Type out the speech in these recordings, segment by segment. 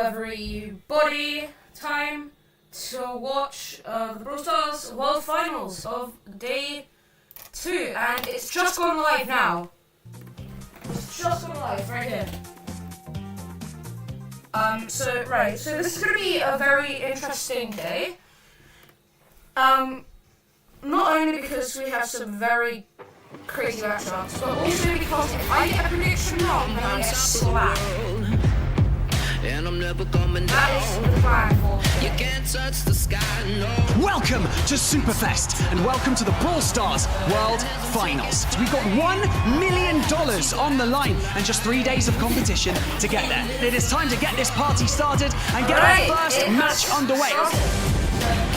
Everybody, time to watch the Brawl Stars World Finals of Day 2, and it's just gone live now. It's just gone live right here. So this is going to be a very interesting day. Not only because we have some very crazy matchups, but also because if I get a prediction wrong, then I get slapped. And I'm never coming down. That is the plan for you can't touch the sky, no. Welcome to Superfest, and welcome to the Brawl Stars World Finals. We've got $1 million on the line, and just 3 days of competition to get there. It is time to get this party started and get our first match underway.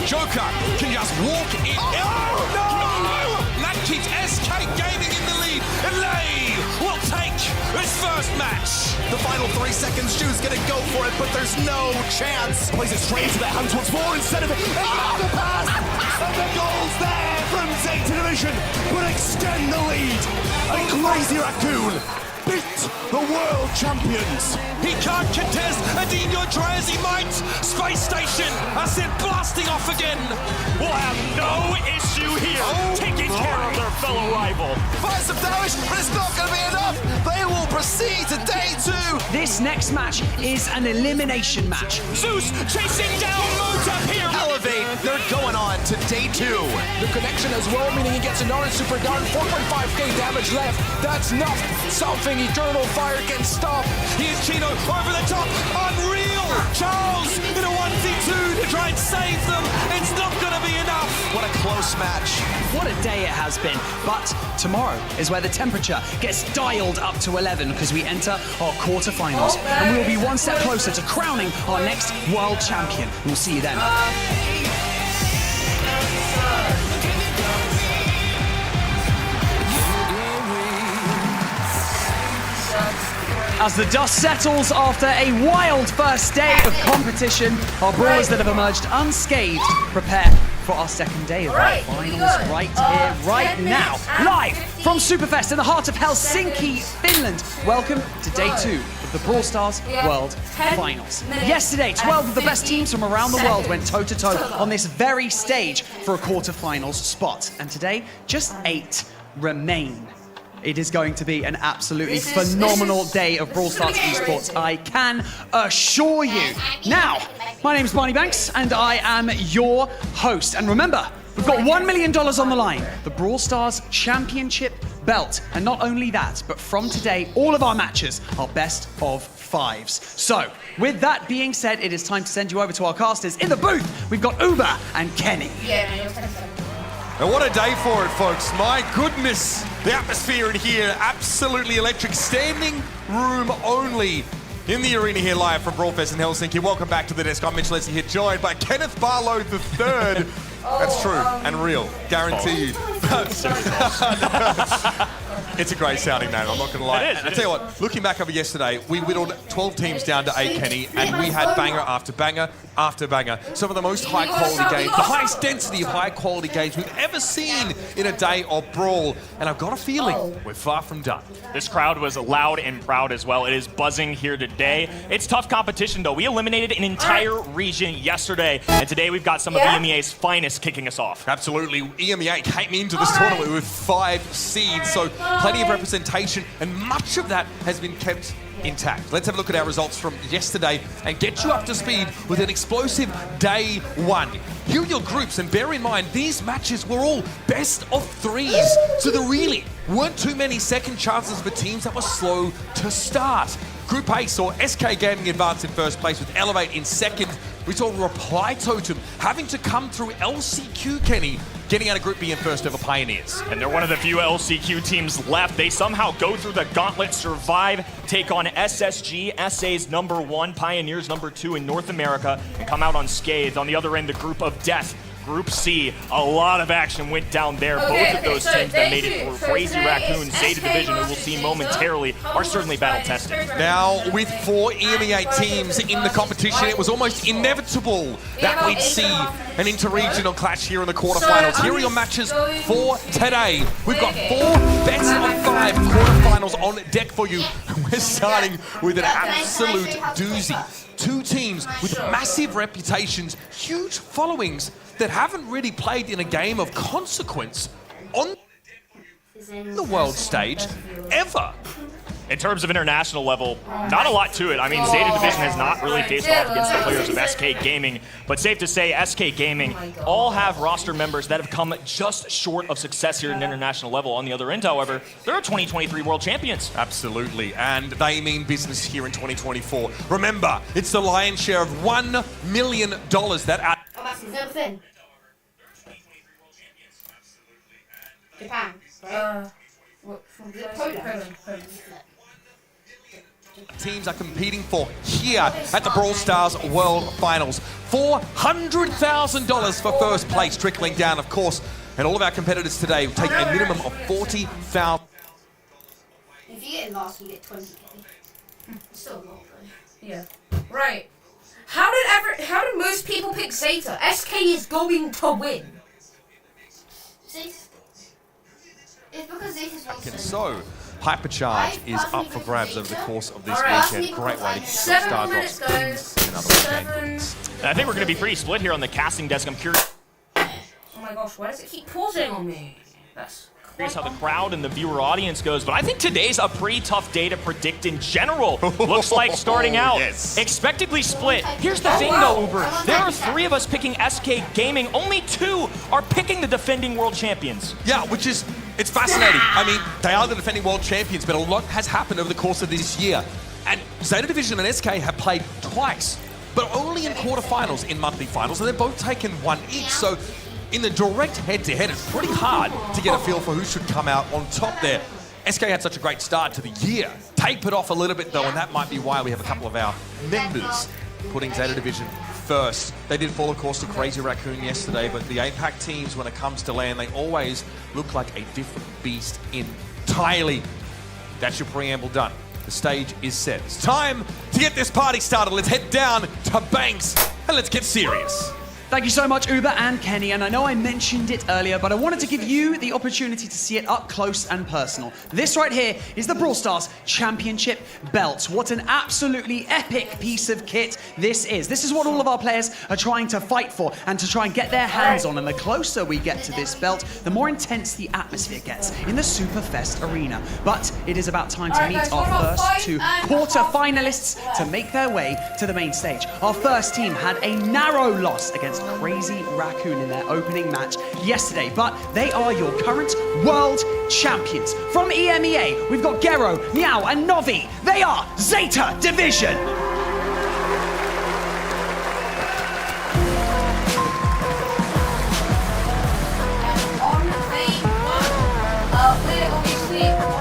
Joker can just walk in. Oh no! That keeps SK Gaming in the lead, and Lay will take his first match. The final 3 seconds, Stu's gonna go for it, but there's no chance. Plays it straight into their hands once more instead of it. Ah, the pass! And the goal's there from Zeta Division, but extend the lead. A crazy RACCOON bit the world champions. He can't contest, and Dino try as he might. Space Station are sent blasting off again. Will have no issue here taking care of their fellow rival. Find some damage, but it's not going to be enough. They will proceed to day 2. This next match is an elimination match. Zeus chasing down Motep here. Elevate, they're going on to day 2. The connection as well, meaning he gets another super down, 4.5k damage left. That's not something Eternal Fire can stop. Here's Chino over the top. Unreal. Charles in a 1v2 to try and save them. It's not going to be enough. What a close match. What a day it has been. But tomorrow is where the temperature gets dialed up to 11 because we enter our quarterfinals. And we will be one step closer to crowning our next world champion. We'll see you then. As the dust settles after a wild first day of competition, our brawlers that have emerged unscathed prepare for our second day of our finals right here, right now. Live from Superfest in the heart of Helsinki, Finland. Welcome to day 2 of the Brawl Stars World Finals. Yesterday, 12 of the best teams from around the world went toe-to-toe on this very stage for a quarterfinals spot. And today, just 8 remain. It is going to be an absolutely phenomenal day of Brawl Stars esports, I can assure you. Now, my name is Barney Banks, and I am your host. And remember, we've got $1 million on the line, the Brawl Stars Championship belt. And not only that, but from today, all of our matches are best of 5s. So, with that being said, it is time to send you over to our casters. In the booth, we've got Uber and Kenny. And what a day for it, folks. My goodness. The atmosphere in here, absolutely electric. Standing room only in the arena here live from Brawl Fest in Helsinki. Welcome back to the desk. I'm Mitch Leslie here, joined by Kenneth Barlow III. That's true and real, guaranteed. It's a great sounding name, I'm not going to lie. It is. I tell you what, looking back over yesterday, we whittled 12 teams down to 8, Kenny, and we had banger after banger after banger. Some of the most high-quality games, the highest density of high-quality games we've ever seen in a day of Brawl. And I've got a feeling we're far from done. This crowd was loud and proud as well. It is buzzing here today. It's tough competition, though. We eliminated an entire region yesterday, and today we've got some of EMEA's finest kicking us off. Absolutely. EMEA came into this tournament with 5 seeds, so plenty of representation, and much of that has been kept intact. Let's have a look at our results from yesterday and get you up to speed with an explosive day 1. Here are your groups, and bear in mind, these matches were all best of 3s, so there really weren't too many second chances for teams that were slow to start. Group A saw SK Gaming advance in first place with Elevate in second. We saw Reply Totem having to come through LCQ, Kenny, getting out of Group B in first over Pioneers. And they're one of the few LCQ teams left. They somehow go through the gauntlet, survive, take on SSG, SA's #1, Pioneers #2 in North America, and come out unscathed. On the other end, the Group of Death. Group C, a lot of action went down there. Both of those teams that made it through, Crazy RACCOON, Zeta Division, who we'll see momentarily, are certainly battle-tested. Now, with 4 EMEA teams in the competition, it was almost inevitable that we'd see an inter-regional clash here in the quarterfinals. Here are your matches for today. We've got 4 best of 5 quarterfinals on deck for you. We're starting with an absolute doozy. 2 teams with massive reputations, huge followings, that haven't really played in a game of consequence on the world stage ever. In terms of international level, not a lot to it. I mean, Zeta Division has not really faced off against the players of SK Gaming, but safe to say SK Gaming all have roster members that have come just short of success here at an international level. On the other end, however, they're 2023 world champions. Absolutely, and they mean business here in 2024. Remember, it's the lion's share of $1 million that are... That's his little thing. Japan, right? Teams are competing for here at the Brawl Stars World Finals. $400,000 for first place, trickling down, of course. And all of our competitors today will take a minimum of $40,000. If you get last, you get 20k. Still a lot, though. Yeah. Right. How did most people pick Zeta? SK is going to win. It's because Zeta's So, Hypercharge is up for grabs over the course of this Alright. weekend. Great way to kick off 7 Star minutes, Drops guys. in another game. 7. I think we're going to be pretty split here on the casting desk. I'm curious Oh my gosh, why does it keep pausing on me? That's how the crowd and the viewer audience goes, but I think today's a pretty tough day to predict in general. Looks like starting out Yes. expectedly split. Here's the thing though, Uber. There are 3 of us picking SK Gaming. Only 2 are picking the defending world champions. Yeah, which is, it's fascinating. I mean, they are the defending world champions, but a lot has happened over the course of this year. And Zeta Division and SK have played twice, but only in quarterfinals in monthly finals, and they've both taken 1 each. So in the direct head-to-head, it's pretty hard to get a feel for who should come out on top there. SK had such a great start to the year. Tapered off a little bit, though, and that might be why we have a couple of our members putting Zeta Division first. They did fall, of course, to Crazy Raccoon yesterday, but the APAC teams, when it comes to LAN, they always look like a different beast entirely. That's your preamble done. The stage is set. It's time to get this party started. Let's head down to Banks and let's get serious. Thank you so much, Uber and Kenny, and I know I mentioned it earlier, but I wanted to give you the opportunity to see it up close and personal. This right here is the Brawl Stars Championship belt. What an absolutely epic piece of kit this is. This is what all of our players are trying to fight for and to try and get their hands on, and the closer we get to this belt, the more intense the atmosphere gets in the Superfest arena. But it is about time to meet our first 2 quarter-finalists to make their way to the main stage. Our first team had a narrow loss against Crazy Raccoon in their opening match yesterday, but they are your current world champions. From EMEA, we've got Gero, Meow, and Novi. They are Zeta Division. on the we're obviously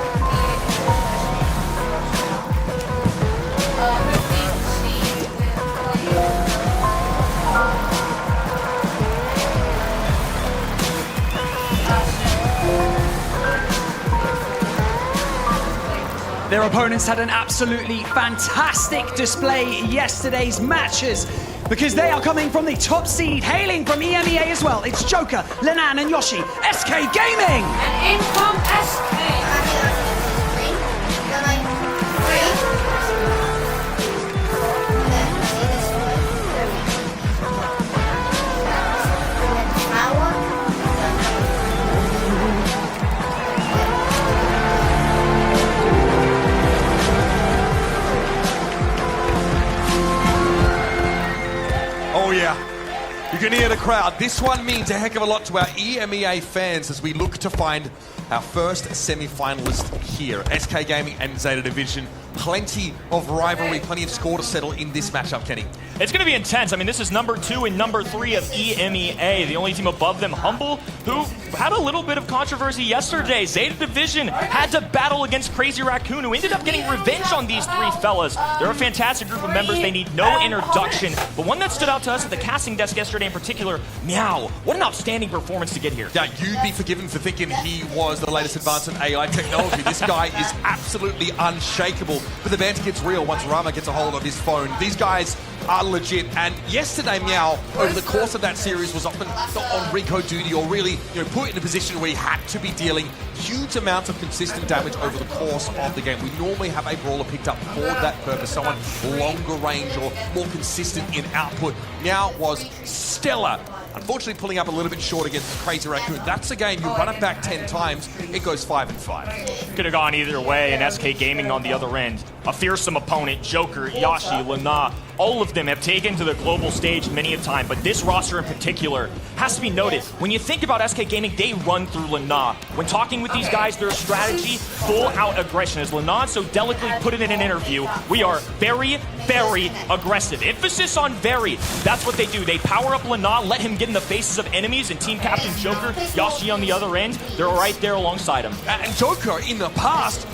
Their opponents had an absolutely fantastic display yesterday's matches because they are coming from the top seed, hailing from EMEA as well. It's Joker, Lenan, and Yoshi, SK Gaming! And in from SK. Oh yeah, you can hear the crowd. This one means a heck of a lot to our EMEA fans as we look to find our first semi-finalist here. SK Gaming and Zeta Division. Plenty of rivalry, plenty of score to settle in this matchup, Kenny. It's going to be intense. I mean, this is number 2 and number 3 of EMEA. The only team above them, Humble, who had a little bit of controversy yesterday. Zeta Division had to battle against Crazy Raccoon, who ended up getting revenge on these 3 fellas. They're a fantastic group of members. They need no introduction. But one that stood out to us at the casting desk yesterday in particular, Meow. What an outstanding performance to get here. Yeah, you'd be forgiven for thinking he was the latest advance in AI technology. This guy is absolutely unshakable. But the banter gets real once Rama gets a hold of his phone. These guys are legit, and yesterday Meow, over the course of that series, was often on Rico duty or really put in a position where he had to be dealing huge amounts of consistent damage over the course of the game. We normally have a brawler picked up for that purpose, someone longer range or more consistent in output. Meow was stellar. Unfortunately, pulling up a little bit short against Crazy Raccoon. That's a game, you run it back 10 times, it goes 5-5. Could have gone either way, and SK Gaming on the other end. A fearsome opponent, Joker, Yashi, Lana, all of them have taken to the global stage many a time, but this roster in particular has to be noted. When you think about SK Gaming, they run through Lana. When talking with these guys, their strategy, full-out aggression. As Lana so delicately put it in an interview, we are very, very aggressive. Emphasis on very. That's what they do. They power up Lana, let him get in the faces of enemies, and Team Captain Joker, Yashi on the other end, they're right there alongside him. And Joker, in the past,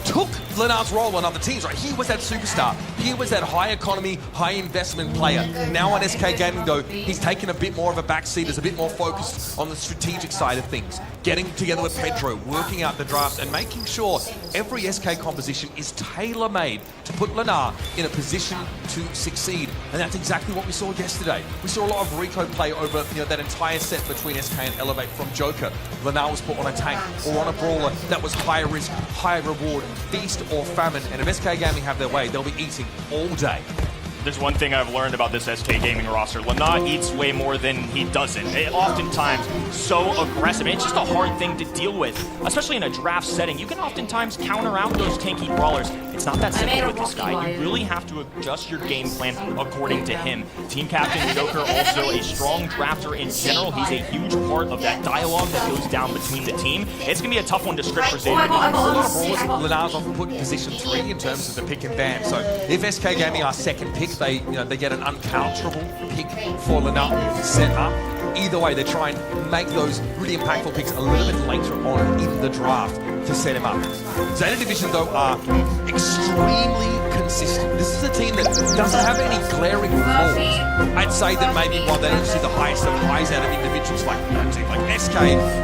took Lenar's role on other teams, right? He was that superstar. He was that high economy, high investment player. Now on SK Gaming, though, he's taken a bit more of a backseat, is a bit more focused on the strategic side of things. Getting together with Pedro, working out the draft, and making sure every SK composition is tailor-made to put Lenar in a position to succeed. And that's exactly what we saw yesterday. We saw a lot of Rico play over that entire set between SK and Elevate from Joker. Lenar was put on a tank or on a brawler that was high risk, high reward, feast or famine. And if SK Gaming have their way, they'll be eating all day. There's one thing I've learned about this SK Gaming roster. Lenar eats way more than he doesn't. Oftentimes so aggressive. And it's just a hard thing to deal with, especially in a draft setting. You can oftentimes counter out those tanky brawlers. It's not that simple with this guy. You really have to adjust your game plan according to him. Team Captain Joker, also a strong drafter in general. He's a huge part of that dialogue that goes down between the team. It's going to be a tough one to script for Zeta. Lenar's often put in position 3 in terms of the pick and ban. So if SK Gaming are second pick, they get an uncounterable pick for Lenar set up. Either way, they try and make those really impactful picks a little bit later on in the draft to set him up. Zeta Division, though, are extremely consistent. This is a team that doesn't have any glaring flaws. I'd say that maybe while they don't see the highest of highs out of individuals like SK,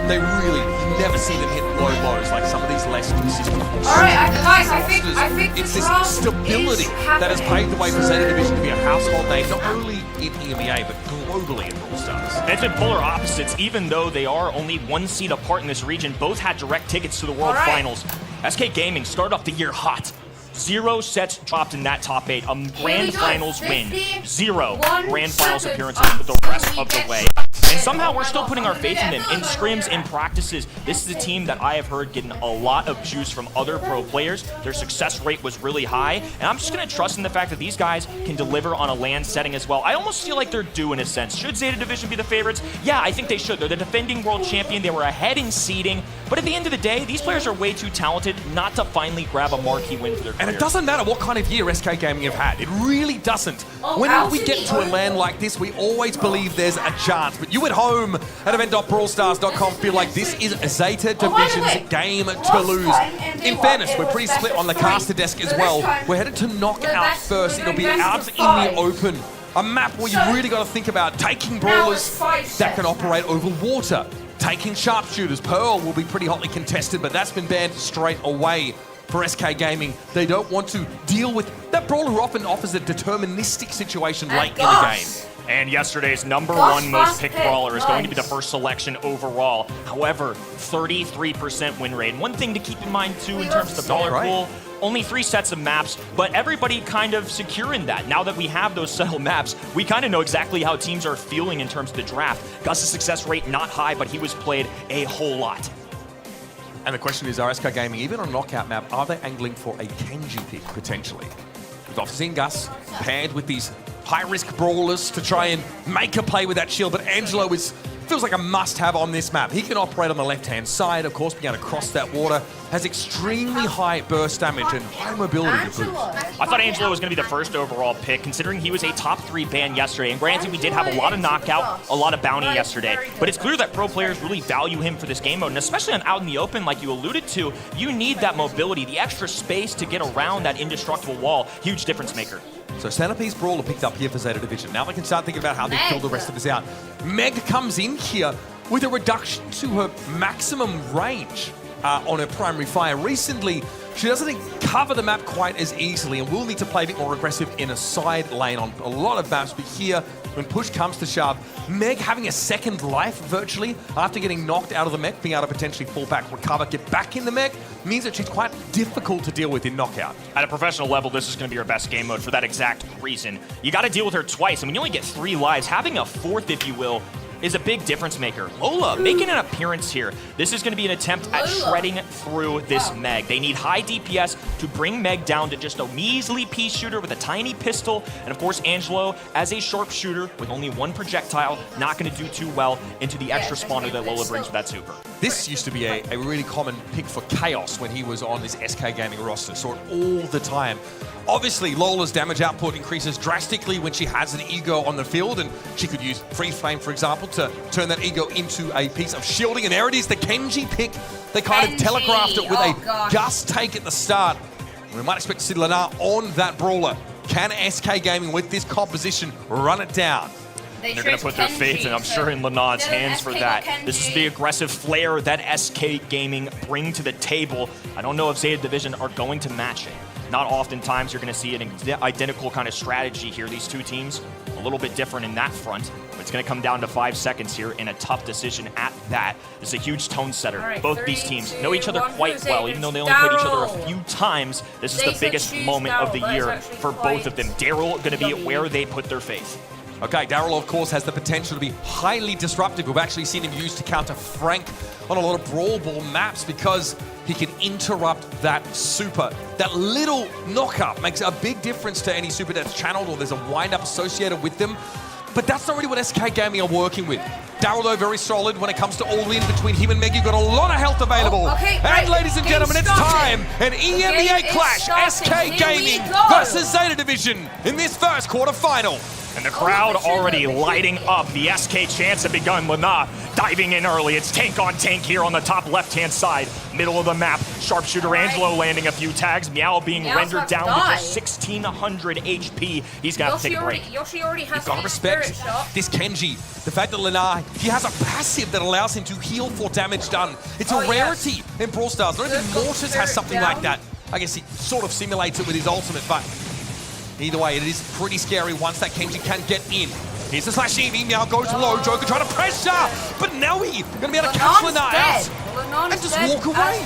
they really, you never see them hit low lows like some of these less consistent. Alright, guys, I think it's this stability that has paved the way for Zeta Division to be a household name, not only in EMEA, but globally in Brawl Stars. It's been polar opposites, even though they are only 1 seed apart in this region. Both had direct tickets to the World Finals. SK Gaming started off the year hot. 0 sets dropped in that top 8. A Grand Finals win. 0 Grand Finals appearances with the rest of the way. And somehow we're still putting our faith in them. In scrims, in practices, this is a team that I have heard getting a lot of juice from other pro players. Their success rate was really high. And I'm just going to trust in the fact that these guys can deliver on a LAN setting as well. I almost feel like they're due in a sense. Should Zeta Division be the favorites? Yeah, I think they should. They're the defending world champion. They were ahead in seeding. But at the end of the day, these players are way too talented not to finally grab a marquee win for their career. And it doesn't matter what kind of year SK Gaming have had. It really doesn't. When we get to a LAN like this, we always believe there's a chance. But you at home at event.brawlstars.com feel like this is Zeta Division's game to lose. In fairness, we're pretty split on the caster desk as well. We're headed to knockout first. It'll be out in the open. A map where you really got to think about taking brawlers that can operate over water. Taking sharpshooters. Pearl will be pretty hotly contested, but that's been banned straight away for SK Gaming. They don't want to deal with that brawler who often offers a deterministic situation late in the game. And yesterday's #1 most picked brawler is going to be the first selection overall. However, 33% win rate. And one thing to keep in mind too in terms of the brawler pool, only 3 sets of maps, but everybody kind of secure in that. Now that we have those settled maps, we kind of know exactly how teams are feeling in terms of the draft. Gus's success rate not high, but he was played a whole lot. And the question is, are SK Gaming, even on a knockout map, are they angling for a Kenji pick, potentially? We've often seen Gus paired with these high-risk brawlers to try and make a play with that shield, but Angelo feels like a must-have on this map. He can operate on the left-hand side, of course, being able to cross that water, has extremely high burst damage and high mobility to boot. I thought Angelo was going to be the first overall pick, considering he was a top 3 ban yesterday. And granted, we did have a lot of knockout, a lot of bounty yesterday. But it's clear that pro players really value him for this game mode. And especially on out in the open, like you alluded to, you need that mobility, the extra space to get around that indestructible wall. Huge difference maker. So Centerpiece Brawler picked up here for Zeta Division. Now they can start thinking about how they kill the rest of this out. Meg comes in here with a reduction to her maximum range on her primary fire. Recently, she doesn't cover the map quite as easily and will need to play a bit more aggressive in a side lane on a lot of maps. But here, when push comes to shove, Meg having a second life virtually after getting knocked out of the mech, being able to potentially fall back, recover, get back in the mech, means that she's quite difficult to deal with in knockout. At a professional level, this is going to be her best game mode for that exact reason. You got to deal with her twice, and when you only get 3 lives, having a 4th, if you will, is a big difference maker. Lola making an appearance here. This is going to be an attempt at shredding through this Meg. They need high DPS to bring Meg down to just a measly pea shooter with a tiny pistol. And of course, Angelo, as a sharpshooter with only 1 projectile, not going to do too well into the extra spawner that Lola brings with that super. This used to be a really common pick for Chaos when he was on this SK Gaming roster. Saw it all the time. Obviously, Lola's damage output increases drastically when she has an ego on the field, and she could use Free Flame, for example, to turn that ego into a piece of shielding. And there it is, the Kenji pick. They kind of telegraphed it with a Gust take at the start. We might expect to see Lenar on that brawler. Can SK Gaming, with this composition, run it down? They're going to put their faith, and I'm sure, in Lenard's hands for that. This is the aggressive flair that SK Gaming bring to the table. I don't know if Zeta Division are going to match it. Not oftentimes you're going to see an identical kind of strategy here. These two teams, a little bit different in that front. But it's going to come down to 5 seconds here in a tough decision at that. This is a huge tone setter. Right, both these teams know each other quite well, even though they only played each other a few times. This is the biggest moment of the year for both of them. Daryl going to be where they put their faith. Okay, Daryl, of course, has the potential to be highly disruptive. We've actually seen him used to counter Frank on a lot of Brawl Ball maps because he can interrupt that super. That little knock-up makes a big difference to any super that's channeled or there's a wind-up associated with them. But that's not really what SK Gaming are working with. Daryl, though, very solid when it comes to all in between him and Meg. You've got a lot of health available. And ladies and gentlemen, it's time. An EMEA clash. SK Gaming versus Zeta Division in this first quarterfinal. And the crowd already lighting up. The SK chants have begun. Lenar diving in early. It's tank on tank here on the top left-hand side. Middle of the map. Sharpshooter Angelo landing a few tags. Meow being rendered down to just 1,600 HP. He's got to take a break. Yoshi already has Gotta respect this Kenji. The fact that Lenar, he has a passive that allows him to heal for damage done. It's a rarity in Brawl Stars. Not even Mortis has something like that. I guess he sort of simulates it with his ultimate, but either way, it is pretty scary once that Kenji can get in. Here's the slash EV, now goes low, Joker trying to pressure, but now he's going to be able to catch Lenar out and just walk away.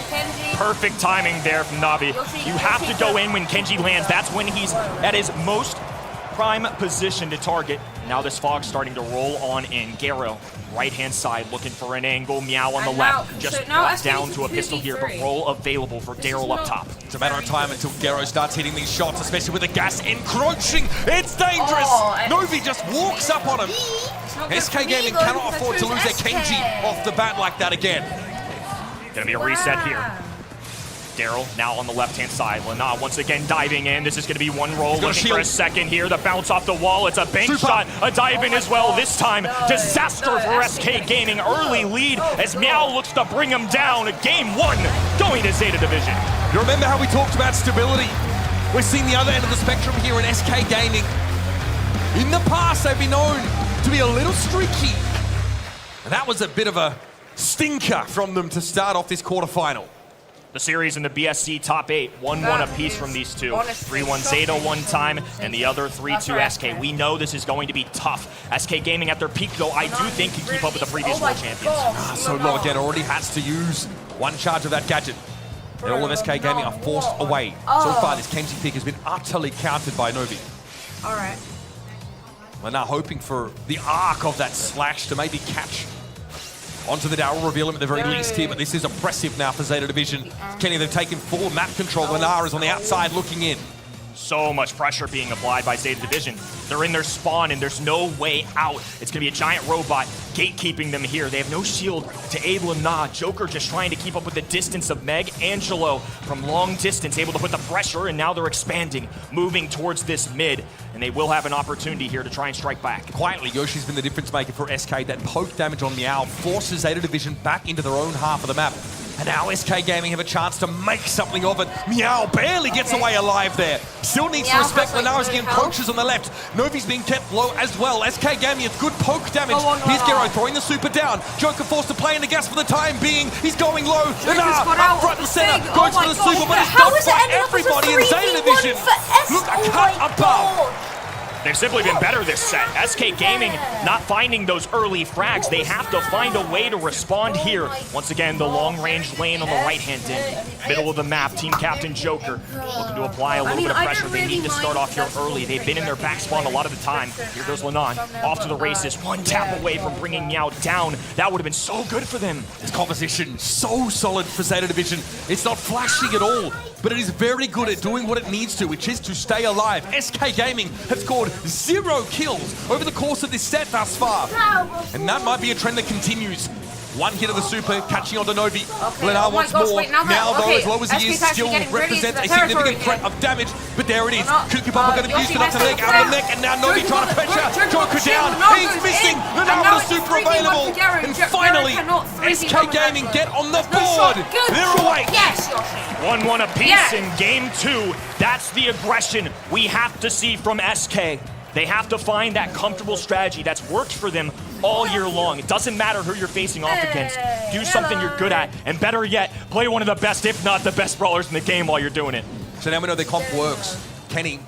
Perfect timing there from Navi. You have to go in when Kenji lands. That's when he's at his most prime position to target. Now this fog's starting to roll on in. Garo, right-hand side, looking for an angle. Meow on the left. Just drops down to a pistol here, but roll available for Daryl up top. It's a matter of time until Garo starts hitting these shots, especially with the gas encroaching. It's dangerous. Novi just walks up on him. SK Gaming cannot afford to lose their Kenji off the bat like that again. Gonna be a reset here. Daryl now on the left-hand side. Lenar once again diving in. This is going to be one roll. Looking for a second here. The bounce off the wall. It's a bank shot. A dive in as well. This time, disaster for SK Gaming. Early lead as Meow looks to bring him down. Game 1 going to Zeta Division. You remember how we talked about stability? We're seeing the other end of the spectrum here in SK Gaming. In the past, they've been known to be a little streaky. And that was a bit of a stinker from them to start off this quarterfinal. The series in the BSC top 8, 1-1 apiece from these two. 3-1 Zeta one time, and the other 3-2 SK. We know this is going to be tough. SK Gaming at their peak, though, I do think can keep up with the previous world champions. So low again, already has to use one charge of that gadget. And all of SK Gaming are forced away. So far, this Kenji pick has been utterly countered by Novi. All right. We're now hoping for the arc of that slash to maybe catch onto the Daryl, reveal him at the very least here, but this is oppressive now for Zeta Division. Kenny, they've taken full map control. Lenar is on the outside looking in. So much pressure being applied by Zeta Division. They're in their spawn and there's no way out. It's gonna be a giant robot gatekeeping them here. They have no shield to aid Lenar. Joker just trying to keep up with the distance of Meg. Angelo from long distance able to put the pressure, and now they're expanding, moving towards this mid, and they will have an opportunity here to try and strike back. Quietly, Yoshi's been the difference maker for SK. That poke damage on Meow forces Zeta Division back into their own half of the map. And now SK Gaming have a chance to make something of it. Meow barely gets away alive there. Still needs to respect Lenar as he encroaches on the left. Novi's being kept low as well. SK Gaming has good poke damage. Here's Garo throwing the super down. Joker forced to play in the gas for the time being. He's going low. Lenar up front and center. Goes for the super, but it's done by everybody in Zeta Division. Look, a cut above. They've simply been better this set. SK Gaming not finding those early frags. They have to find a way to respond here. Once again, the long-range lane on the right-hand end. Middle of the map, team captain Joker looking to apply a little bit of pressure. They need to start off here early. They've been in their back spawn a lot of the time. Here goes Lenar, off to the races. One tap away from bringing Meow down. That would have been so good for them. This composition, so solid for Zeta Division. It's not flashing at all, but it is very good at doing what it needs to, which is to stay alive. SK Gaming have scored 0 kills over the course of this set thus far. And that might be a trend that continues. One hit of the super, catching on to Novi. Okay, Lenar oh my wants gosh, more. wait, now though, okay, as low as he is, SK's actually still getting ready represents for a the territory significant threat again. of damage. But there it is. Not- Cuckoo Papa going to use Yoshi it up to the messed leg, up out of the there. neck, and now Novi trying to pressure. Joker down. He's missing. And Lenar now with it's a super 3v1 for available. Garen. And Garen finally, cannot 3v SK come Gaming back. get on the No shot. board. Good They're shot. away. Yes, Yoshi. 1-1 apiece Yeah. in game 2. That's the aggression we have to see from SK. They have to find that comfortable strategy that's worked for them all year long. It doesn't matter who you're facing off against. Do something you're good at, and better yet, play one of the best, if not the best brawlers in the game while you're doing it. So now we know their comp works, Kenny,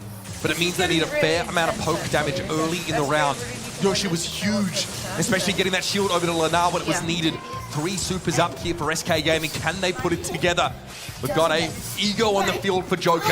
but it means they need a fair amount of poke damage early in the round. Yoshi was huge, especially getting that shield over to Lenar when it was needed. 3 supers up here for SK Gaming. Can they put it together? We've got a ego on the field for Joker.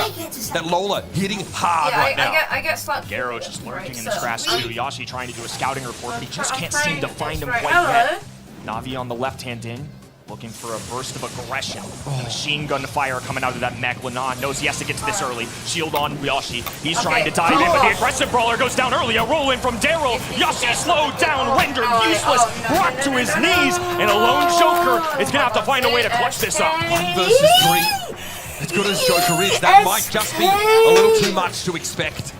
That Lola hitting hard right now. I get slapped. Garo just lurking in this grass too. Yoshi trying to do a scouting report, but he just can't I'm seem to trying find him right. quite Hello. yet. Navi on the left-hand in, looking for a burst of aggression. Machine gun fire coming out of that mech. Lenar knows he has to get to this early. Shield on Yoshi. He's trying to dive in, but the aggressive brawler goes down early. A roll in from Daryl. Yoshi slowed down, rendered useless, brought to his knees, and a lone Joker is gonna have to find a way to clutch this up. 1 versus 3. As good as Joker is, that might just be a little too much to expect.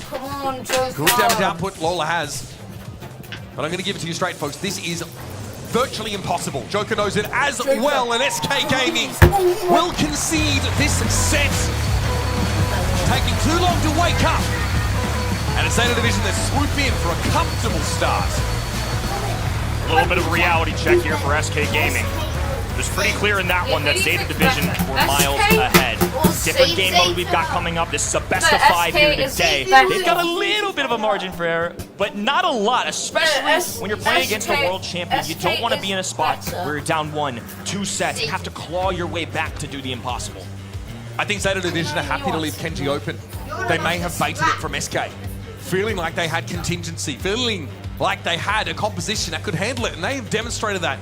Come on, Joker. Good damage output Lola has. But I'm going to give it to you straight, folks. This is virtually impossible. Joker knows it as well, and SK Gaming will concede this set. Taking too long to wake up. And it's Zeta Division that swoop in for a comfortable start. A little bit of a reality check here for SK Gaming. It was pretty clear in that one that Zeta Division were miles ahead. Different game mode we've got coming up. This is a best of 5 here today. They've got a little bit of a margin for error, but not a lot, especially when you're playing against a world champion. You don't want to be in a spot where you're down 1, 2 sets. You have to claw your way back to do the impossible. I think Zeta Division are happy to leave Kenji open. They may have baited it from SK. Feeling like they had contingency, feeling like they had a composition that could handle it, and they have demonstrated that.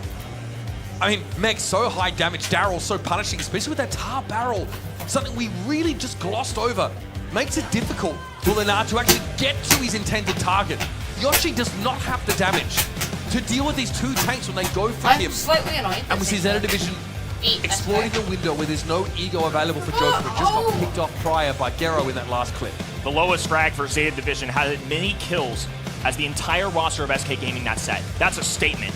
I mean, Meg's so high damage, Daryl's so punishing, especially with that tar barrel. Something we really just glossed over. Makes it difficult for Lenar to actually get to his intended target. Yoshi does not have the damage to deal with these 2 tanks when they go for him. Slightly annoyed. And we see Zeta Division exploiting the window where there's no ego available for Joker. It just got picked off prior by Garo in that last clip. The lowest frag for Zeta Division had as many kills as the entire roster of SK Gaming that set. That's a statement.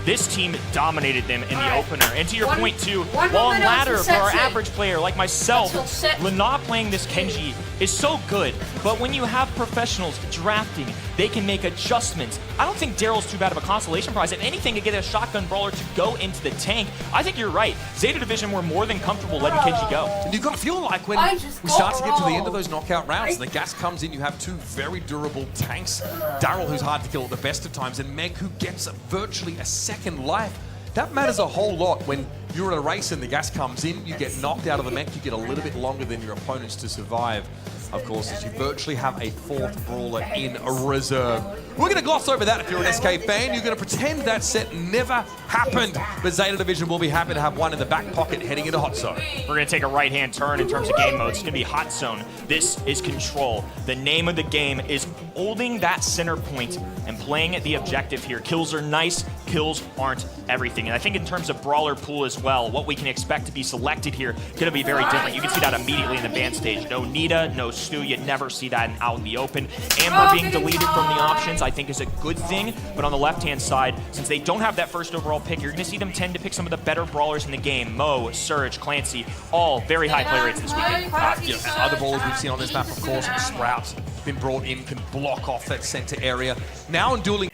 This team dominated them in the opener. And to your point too, while on ladder for our average player like myself, Lenar playing this Kenji is so good. But when you have professionals drafting, they can make adjustments. I don't think Daryl's too bad of a consolation prize. If anything, to get a shotgun brawler to go into the tank, I think you're right. Zeta Division were more than comfortable letting Kenji go. And you've got to feel like when we start to get to the end of those knockout rounds, the gas comes in, you have 2 very durable tanks. Daryl, who's hard to kill at the best of times, and Meg, who gets virtually a second life. That matters a whole lot when you're in a race and the gas comes in, you get knocked out of the mech, you get a little bit longer than your opponents to survive. Of course, as you virtually have a 4th brawler in a reserve. We're going to gloss over that if you're an SK fan. You're going to pretend that set never happened. But Zeta Division will be happy to have one in the back pocket heading into Hot Zone. We're going to take a right-hand turn in terms of game modes. It's going to be Hot Zone. This is Control. The name of the game is holding that center point and playing at the objective here. Kills are nice. Kills aren't everything. And I think in terms of brawler pool as well, what we can expect to be selected here is going to be very different. You can see that immediately in the ban stage. No Nita, no Stu. You never see that out in the open. Amber being deleted from the options, I think, is a good thing. But on the left-hand side, since they don't have that first overall pick, you're going to see them tend to pick some of the better brawlers in the game. Mo, Surge, Clancy, all very high play rates this weekend. Other brawlers we've seen on this map, of course, Sprout, been brought in, can block off that center area. Now in dueling.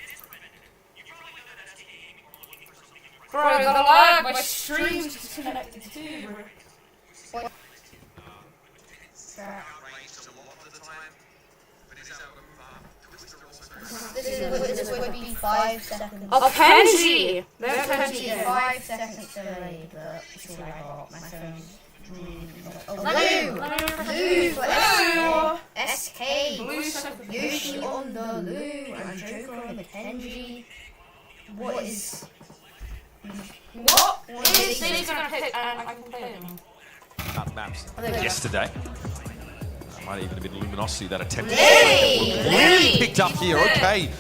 Bro, I got a lag. My stream's disconnected too, bro. This would be 5 seconds. Oh, Kenji! There's Kenji, Kenji. 5 seconds delayed, but it's like, oh, my phone's... Lou for SK, Yoshi on the Lou, and Joker on the Kenji. What is... What? He's gonna pick, and I can play it. Cut maps yesterday. Might even have been Luminosity that attempted Really? really picked up here. Okay.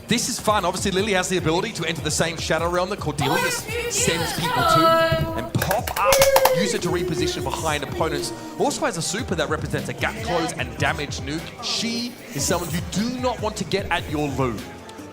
This is fun. Obviously, Lily has the ability to enter the same Shadow Realm that Cordelius sends people to and pop up, use it to reposition behind opponents. Also has a super that represents a gap close and damage nuke. She is someone you do not want to get at your loot.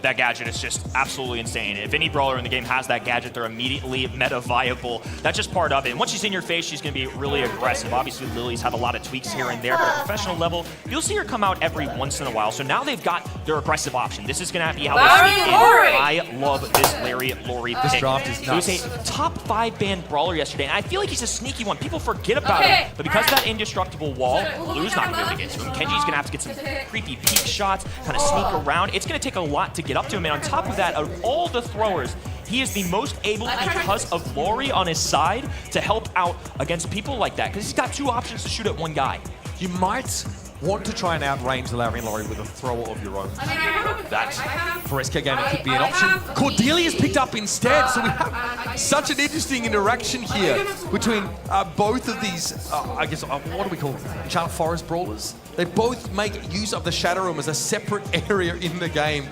That gadget is just absolutely insane. If any brawler in the game has that gadget, they're immediately meta viable. That's just part of it. And once she's in your face, she's going to be really aggressive. Obviously, Lily's had a lot of tweaks here and there, but at professional level, you'll see her come out every once in a while. So now they've got their aggressive option. This is going to be how they sneak in. I love this Larry Laurie pick. This draft is nuts. He was a top 5 banned brawler yesterday, and I feel like he's a sneaky one. People forget about him, but because of that indestructible wall, Blue's not going to be able to get to him. Kenji's going to have to get some creepy peek shots, kind of sneak around. It's going to take a lot to get up to him, and on top of that, of all the throwers, he is the most able, because of Laurie on his side, to help out against people like that, because he's got 2 options to shoot at one guy. You might want to try and outrange Larry and Laurie with a thrower of your own. That, for SK Gaming, could be an option. Cordelia's picked up instead, so we have such an interesting interaction here between both of these, I guess, what do we call them? Enchanted Forest Brawlers. They both make use of the Shadow Realm as a separate area in the game.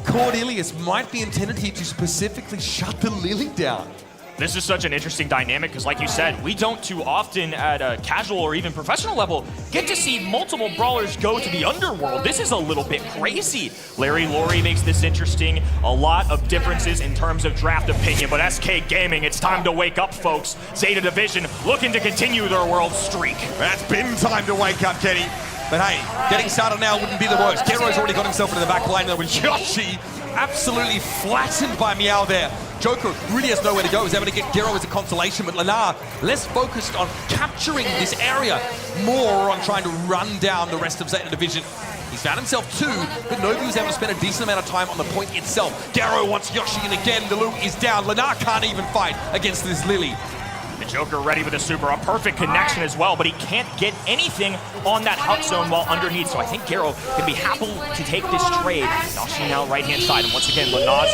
Cordelius might be intended here to specifically shut the Lily down. This is such an interesting dynamic because, like you said, we don't too often at a casual or even professional level get to see multiple brawlers go to the underworld. This is a little bit crazy. Larry Laurie makes this interesting. A lot of differences in terms of draft opinion, but SK Gaming, it's time to wake up, folks. Zeta Division looking to continue their world streak. That's been time to wake up, Kenny. But hey, getting started now wouldn't be the worst. Gero's already got himself into the back line there with Yoshi absolutely flattened by Meow there. Joker really has nowhere to go. He's able to get Gero as a consolation, but Lenar less focused on capturing this area, more on trying to run down the rest of Zeta Division. He's found himself 2, but Novi was able to spend a decent amount of time on the point itself. Gero wants Yoshi, and again, the loot is down. Lenar can't even fight against this Lily. The Joker ready with a super, a perfect connection as well, but he can't get anything on that hut zone while underneath, so I think Gero can be happy to take this trade. Yoshi now right-hand side, and once again, Lenar's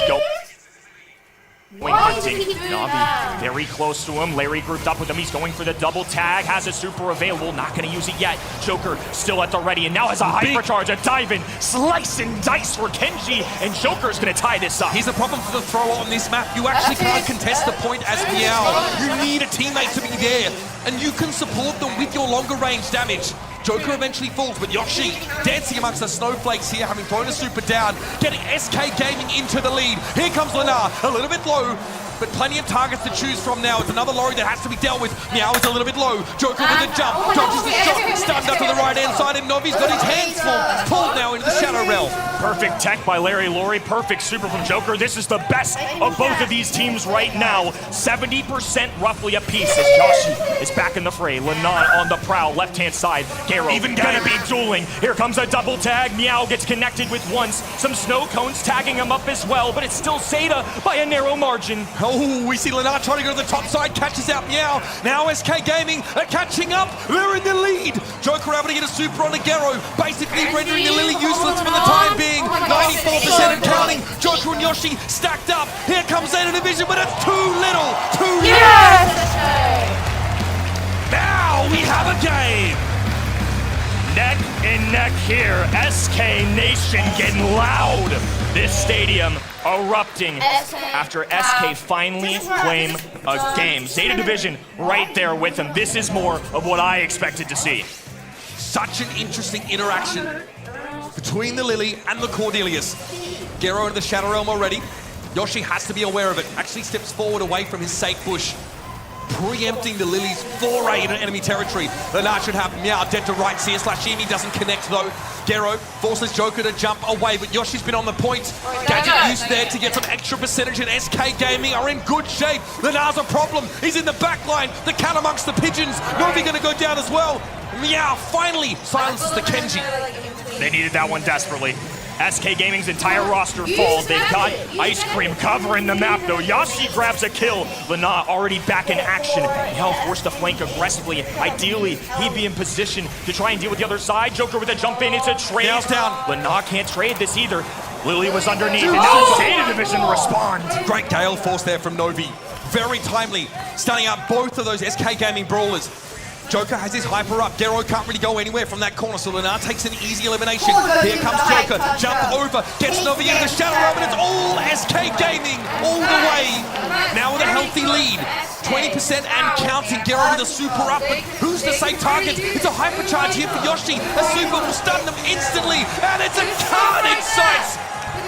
hunting. Navi very close to him. Larry grouped up with him. He's going for the double tag. Has a super available. Not going to use it yet. Joker still at the ready and now has a hypercharge. A dive in. Slice and dice for Kenji. And Joker's going to tie this up. Here's the problem for the thrower on this map. You actually can't contest the point as Meow. You need a teammate to be there. And you can support them with your longer range damage. Joker eventually falls, but Yoshi dancing amongst the snowflakes here, having thrown a super down, getting SK Gaming into the lead. Here comes Lenar, a little bit low, but plenty of targets to choose from now. It's another Laurie that has to be dealt with. Meow is a little bit low. Joker with a jump, dodges the shot, stunned up to the right-hand side, and Novi's got his hands full, pulled now into the Shadow Realm. Perfect tech by Larry Laurie, perfect super from Joker. This is the best of both of these teams right now. 70% roughly apiece as Yoshi is back in the fray. Lenar on the prowl, left-hand side. Gero even gonna be dueling. Here comes a double tag. Meow gets connected with once. Some snow cones tagging him up as well, but it's still Zeta by a narrow margin. Oh, we see Lenar trying to go to the top side, catches out Meow. Now SK Gaming are catching up. They're in the lead. Joker able to get a super onto Gero, basically rendering the Lily useless for the time being. 94% and counting. Joker and Yoshi stacked up. Here comes Zeta Division, but it's too little. Too little. Now we have a game. Neck and neck here. SK Nation getting loud. This stadium erupting after SK finally claim a game. Zeta Division right there with them. This is more of what I expected to see. Such an interesting interaction between the Lily and the Cordelius. Gero into the Shadow Realm already. Yoshi has to be aware of it. Actually steps forward away from his safe bush, preempting the Lily's foray into enemy territory. Lenar should have Meow dead to right. CS/Emi doesn't connect though. Gero forces Joker to jump away, but Yoshi's been on the point. Gadget used there to get some extra percentage, and SK Gaming are in good shape. Lenar's a problem. He's in the back line. The cat amongst the pigeons. Novi gonna go down as well. Meow finally silences the Kenji. They needed that one desperately. SK Gaming's entire roster falls. They've got Ice Cream covering the map, though. Yoshi grabs a kill. Lenar already back in action. Now forced to flank aggressively. Ideally, he'd be in position to try and deal with the other side. Joker with a jump in. It's a trade. Nails down. Lenar can't trade this either. Lily was underneath, and now Zeta Division respond. Great Gale Force there from Novi. Very timely. Stunning out both of those SK Gaming brawlers. Joker has his hyper up. Gero can't really go anywhere from that corner, so Lenar takes an easy elimination. Here comes Joker, jump over, gets Novi into the Shadow Realm, and it's all SK Gaming all the way. Now with a healthy lead. 20% and counting. Gero with a super up, but who's to say target? It's a hypercharge here for Yoshi. A super will stun them instantly, and it's a carnage sight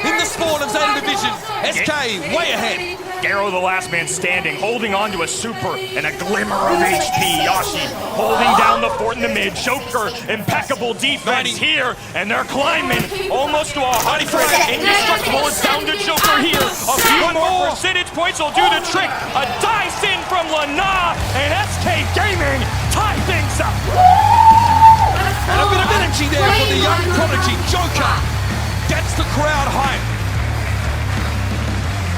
in the spawn of Zeta Division. SK way ahead. Gero, the last man standing, holding on to a super and a glimmer of HP. Yoshi holding down the fort in the mid. Joker, impeccable defense here, and they're climbing almost to 100. Indestructible is down to Joker here. A few more percentage points will do the trick. A dice in from Lana, and SK Gaming tie things up. And a bit of energy there from the young prodigy. Joker gets the crowd hype.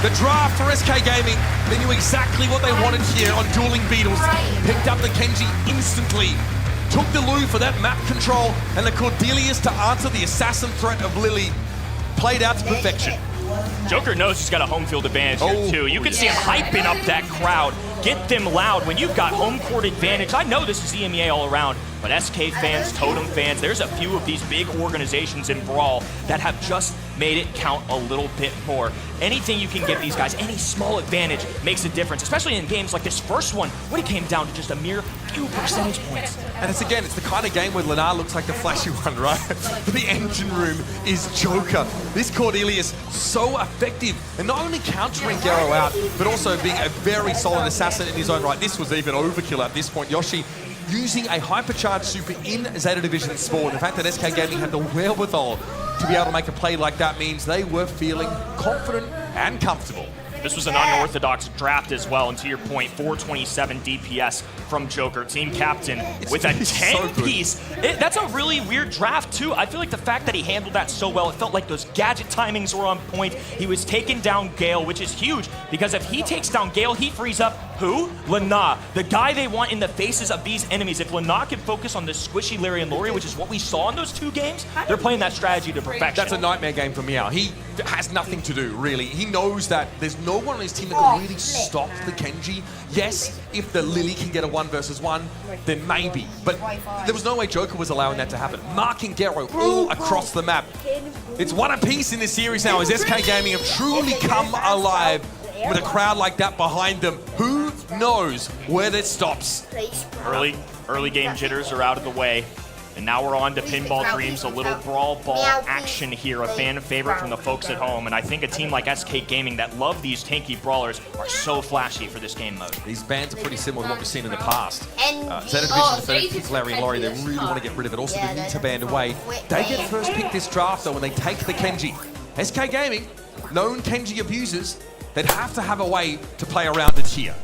The draft for SK Gaming, they knew exactly what they wanted here on Dueling Beetles. Picked up the Kenji instantly. Took the Lu for that map control, and the Cordelius to answer the assassin threat of Lily. Played out to perfection. Joker knows he's got a home field advantage here too. You can see him hyping up that crowd. Get them loud when you've got home court advantage. I know this is EMEA all around, but SK fans, Totem fans, there's a few of these big organizations in Brawl that have just made it count a little bit more. Anything you can give these guys, any small advantage makes a difference, especially in games like this first one, when it came down to just a mere few percentage points. And it's the kind of game where Lenar looks like the flashy one, right? The engine room is Joker. This Cordelius, so effective, and not only countering Gero out, but also being a very solid assassin in his own right. This was even overkill at this point. Yoshi using a hypercharged super in Zeta Division spawn. The fact that SK Gaming had the wherewithal to be able to make a play like that means they were feeling confident and comfortable. This was an unorthodox draft as well, and to your point, 427 DPS from Joker, team captain, with a 10-piece. That's a really weird draft, too. I feel like the fact that he handled that so well, it felt like those gadget timings were on point. He was taking down Gale, which is huge, because if he takes down Gale, he frees up who? Lana, the guy they want in the faces of these enemies. If Lana can focus on the squishy Larry and Lori, which is what we saw in those two games, they're playing that strategy to perfection. That's a nightmare game for Meow. He has nothing to do, really. He knows that there's no one on his team that can really stop the Kenji. Yes, if the Lily can get a 1 versus 1, then maybe. But there was no way Joker was allowing that to happen. Marking Gero all across the map. It's one apiece in this series now as SK Gaming have truly come alive with a crowd like that behind them. Who knows where this stops? Early game jitters are out of the way. And now we're on to Pinball Dreams, a little brawl ball action here, a fan favorite from the folks at home. And I think a team like SK Gaming that love these tanky brawlers are so flashy for this game mode. These bans are pretty similar to what we've seen in the past. Zeta Division defense, Larry and Laurie, they really want to get rid of it. Also, the Nita band away. They get first pick this draft, though, when they take the Kenji. SK Gaming, known Kenji abusers, they'd have to have a way to play around it here.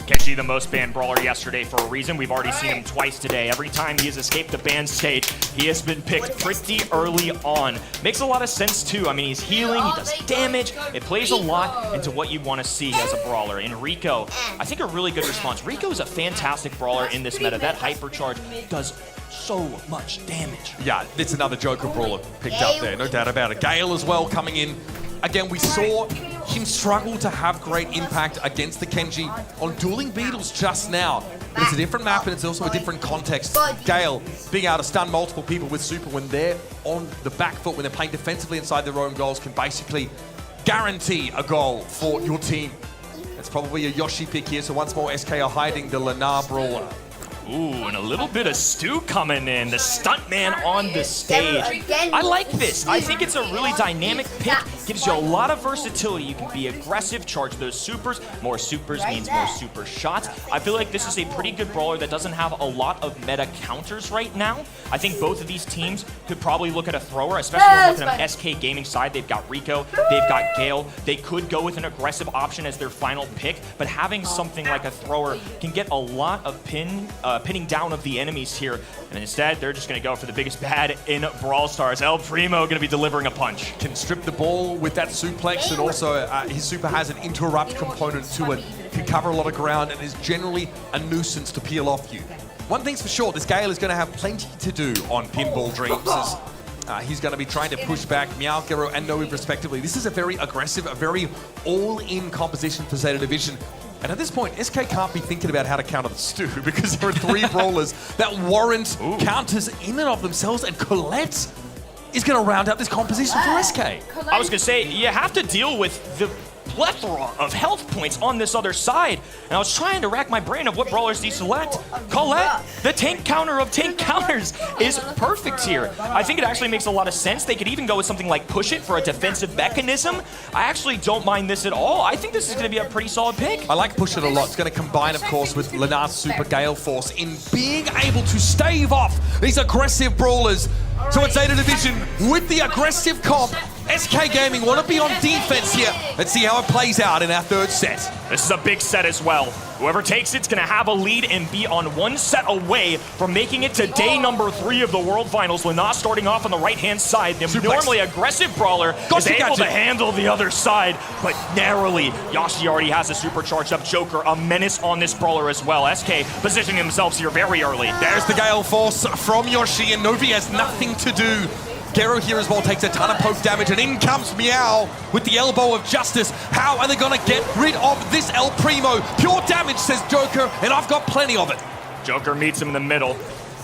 Kenji, the most banned brawler yesterday for a reason. We've already seen him twice today. Every time he has escaped the ban stage, he has been picked pretty early on. Makes a lot of sense, too. I mean, he's healing, he does damage. It plays a lot into what you want to see as a brawler. In Rico, I think a really good response. Rico is a fantastic brawler in this meta. That hypercharge does so much damage. Yeah, it's another Joker brawler picked up there, no doubt about it. Gale as well coming in. Again, we saw him struggle to have great impact against the Kenji on Dueling Beetles just now. But it's a different map and it's also a different context. Gale being able to stun multiple people with super when they're on the back foot, when they're playing defensively inside their own goals, can basically guarantee a goal for your team. It's probably a Yoshi pick here, so once more SK are hiding the Lenar brawler. Ooh, and a little bit of Stu coming in, the stuntman on the stage. I like this. I think it's a really dynamic pick. Gives you a lot of versatility. You can be aggressive, charge those supers. More supers means more super shots. I feel like this is a pretty good brawler that doesn't have a lot of meta counters right now. I think both of these teams could probably look at a thrower, especially when looking at SK Gaming side. They've got Rico, they've got Gale. They could go with an aggressive option as their final pick, but having something like a thrower can get a lot of pinning down of the enemies here. And instead, they're just going to go for the biggest bad in Brawl Stars. El Primo going to be delivering a punch. Can strip the ball with that suplex, and also his super has an interrupt component to it. Can cover a lot of ground and is generally a nuisance to peel off you. One thing's for sure, this Gale is going to have plenty to do on Pinball Dreams. As, he's going to be trying to push back Meow, Gero, and Noe respectively. This is a very aggressive, a very all-in composition for Zeta Division. And at this point, SK can't be thinking about how to counter the Stu because there are 3 brawlers that warrant counters in and of themselves, and Colette is going to round out this composition for SK. I was going to say, you have to deal with the plethora of health points on this other side. And I was trying to rack my brain of what brawlers do you select. Colette, the tank counter of tank counters, is perfect here. I think it actually makes a lot of sense. They could even go with something like Push It for a defensive mechanism. I actually don't mind this at all. I think this is going to be a pretty solid pick. I like Push It a lot. It's going to combine, of course, with Lenar's Super Gale Force in being able to stave off these aggressive brawlers. So it's Zeta Division with the aggressive comp. SK Gaming want to be on defense here. Let's see how it plays out in our 3rd set. This is a big set as well. Whoever takes it's going to have a lead and be on 1 set away from making it to day number 3 of the World Finals. Lana starting off on the right-hand side. The normally aggressive brawler is able to handle the other side, but narrowly. Yoshi already has a supercharged up Joker, a menace on this brawler as well. SK positioning themselves here very early. There's the Gale Force from Yoshi, and Novi has nothing to do. Gero here as well takes a ton of poke damage, and in comes Meow with the elbow of justice. How are they going to get rid of this El Primo? Pure damage, says Joker, and I've got plenty of it. Joker meets him in the middle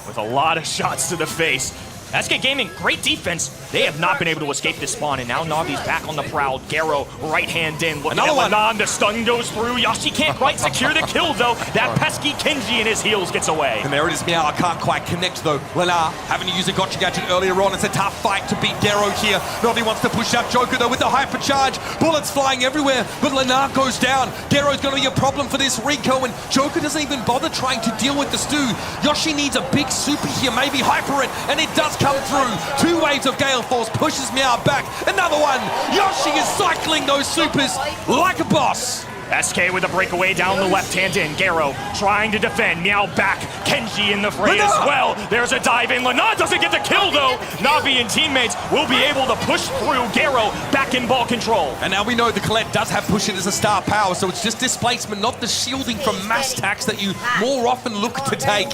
with a lot of shots to the face. SK Gaming, great defense. They have not been able to escape this spawn, and now Navi's back on the prowl. Gero, right hand in, looking at Lanan. The stun goes through. Yoshi can't quite secure the kill, though. That pesky Kenji in his heels gets away. And there it is, Meow. I can't quite connect, though. Lanar having to use a gotcha gadget earlier on. It's a tough fight to beat Gero here. Navi wants to push out Joker, though, with the hypercharge. Bullets flying everywhere, but Lanar goes down. Gero's going to be a problem for this Rico, and Joker doesn't even bother trying to deal with the Stu. Yoshi needs a big super here, maybe hyper it, and it does come through. 2 waves of Gale Force pushes Meow back. Another one. Yoshi is cycling those supers like a boss. SK with a breakaway down the left-hand in. Gero trying to defend. Meow back. Kenji in the fray as well. There's a dive in. Lana doesn't get the kill, though. Navi and teammates will be able to push through. Gero back in ball control. And now we know the Colette does have Push It as a star power, so it's just displacement, not the shielding from mass attacks that you more often look to take.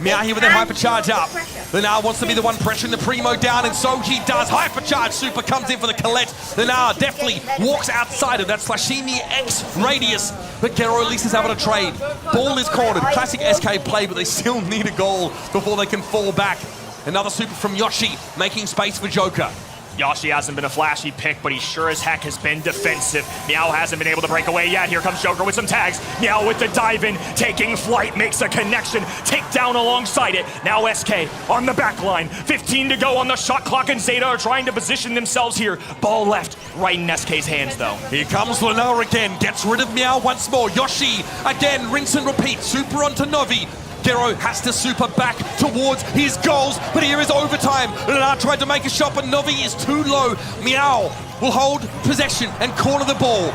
Meow here with that hypercharge up. Lana wants to be the one pressuring the Primo down, and so he does. Hypercharge super comes in for the Colette. Lana definitely walks outside of that Slashimi X radius, but Gero at least is able to trade. Ball is cornered. Classic SK play, but they still need a goal before they can fall back. Another super from Yoshi, making space for Joker. Yoshi hasn't been a flashy pick, but he sure as heck has been defensive. Meow hasn't been able to break away yet. Here comes Joker with some tags. Meow with the dive in, taking flight, makes a connection. Take down alongside it. Now SK on the back line. 15 to go on the shot clock, and Zeta are trying to position themselves here. Ball left, right in SK's hands, though. Here comes Lanar again, gets rid of Meow once more. Yoshi again, rinse and repeat, super onto Novi. Gero has to super back towards his goals, but here is overtime. Lanar tried to make a shot, but Novi is too low. Meow will hold possession and corner the ball.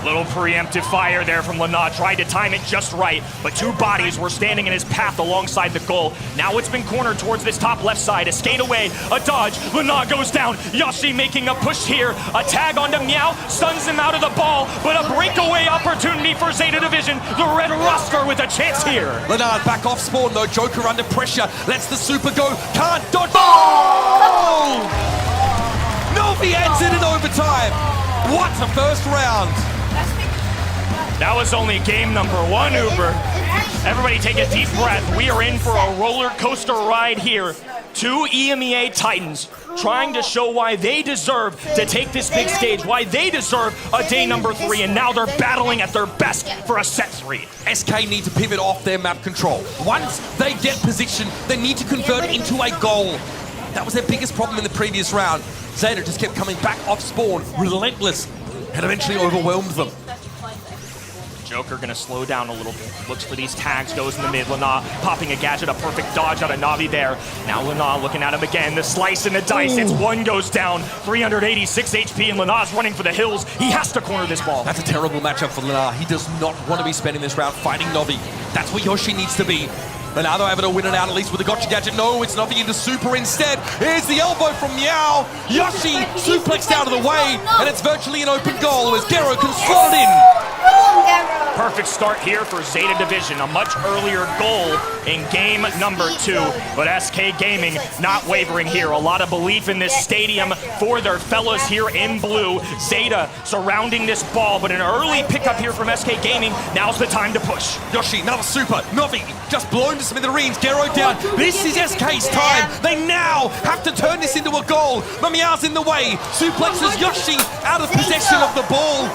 Little preemptive fire there from Lana. Tried to time it just right, but 2 bodies were standing in his path alongside the goal. Now it's been cornered towards this top left side. A skate away, a dodge. Lana goes down. Yoshi making a push here. A tag onto Meow, stuns him out of the ball, but a breakaway opportunity for Zeta Division. The red roster with a chance here. Lana back off spawn though. Joker under pressure. Lets the super go. Can't dodge. Ball! Novi ends it in overtime. What a first round. That was only game number 1, Uber. Everybody take a deep breath. We are in for a roller coaster ride here. 2 EMEA Titans trying to show why they deserve to take this big stage, why they deserve a day number 3, and now they're battling at their best for a set 3. SK need to pivot off their map control. Once they get position, they need to convert into a goal. That was their biggest problem in the previous round. Zeta just kept coming back off spawn, relentless, and eventually overwhelmed them. Joker gonna slow down a little bit. Looks for these tags, goes in the mid. Lana popping a gadget, a perfect dodge out of Navi there. Now Lana looking at him again. The slice and the dice. It's 1 goes down. 386 HP, and Lana's running for the hills. He has to corner this ball. That's a terrible matchup for Lana. He does not want to be spending this round fighting Navi. That's where Yoshi needs to be. But now they're able to win it out at least with a gotcha gadget. No, it's Navi into super instead. Here's the elbow from Meow. Yoshi suplexed out of the way, and it's virtually an open goal as Gero can slot it in. Come on, Gero. Perfect start here for Zeta Division. A much earlier goal in game number 2. But SK Gaming not wavering here. A lot of belief in this stadium for their fellows here in blue. Zeta surrounding this ball, but an early pickup here from SK Gaming. Now's the time to push. Yoshi, another super. Novi just blown to smithereens. Gero down. This is SK's time. They now have to turn this into a goal. Mamiao's in the way. Suplexes Yoshi out of possession of the ball.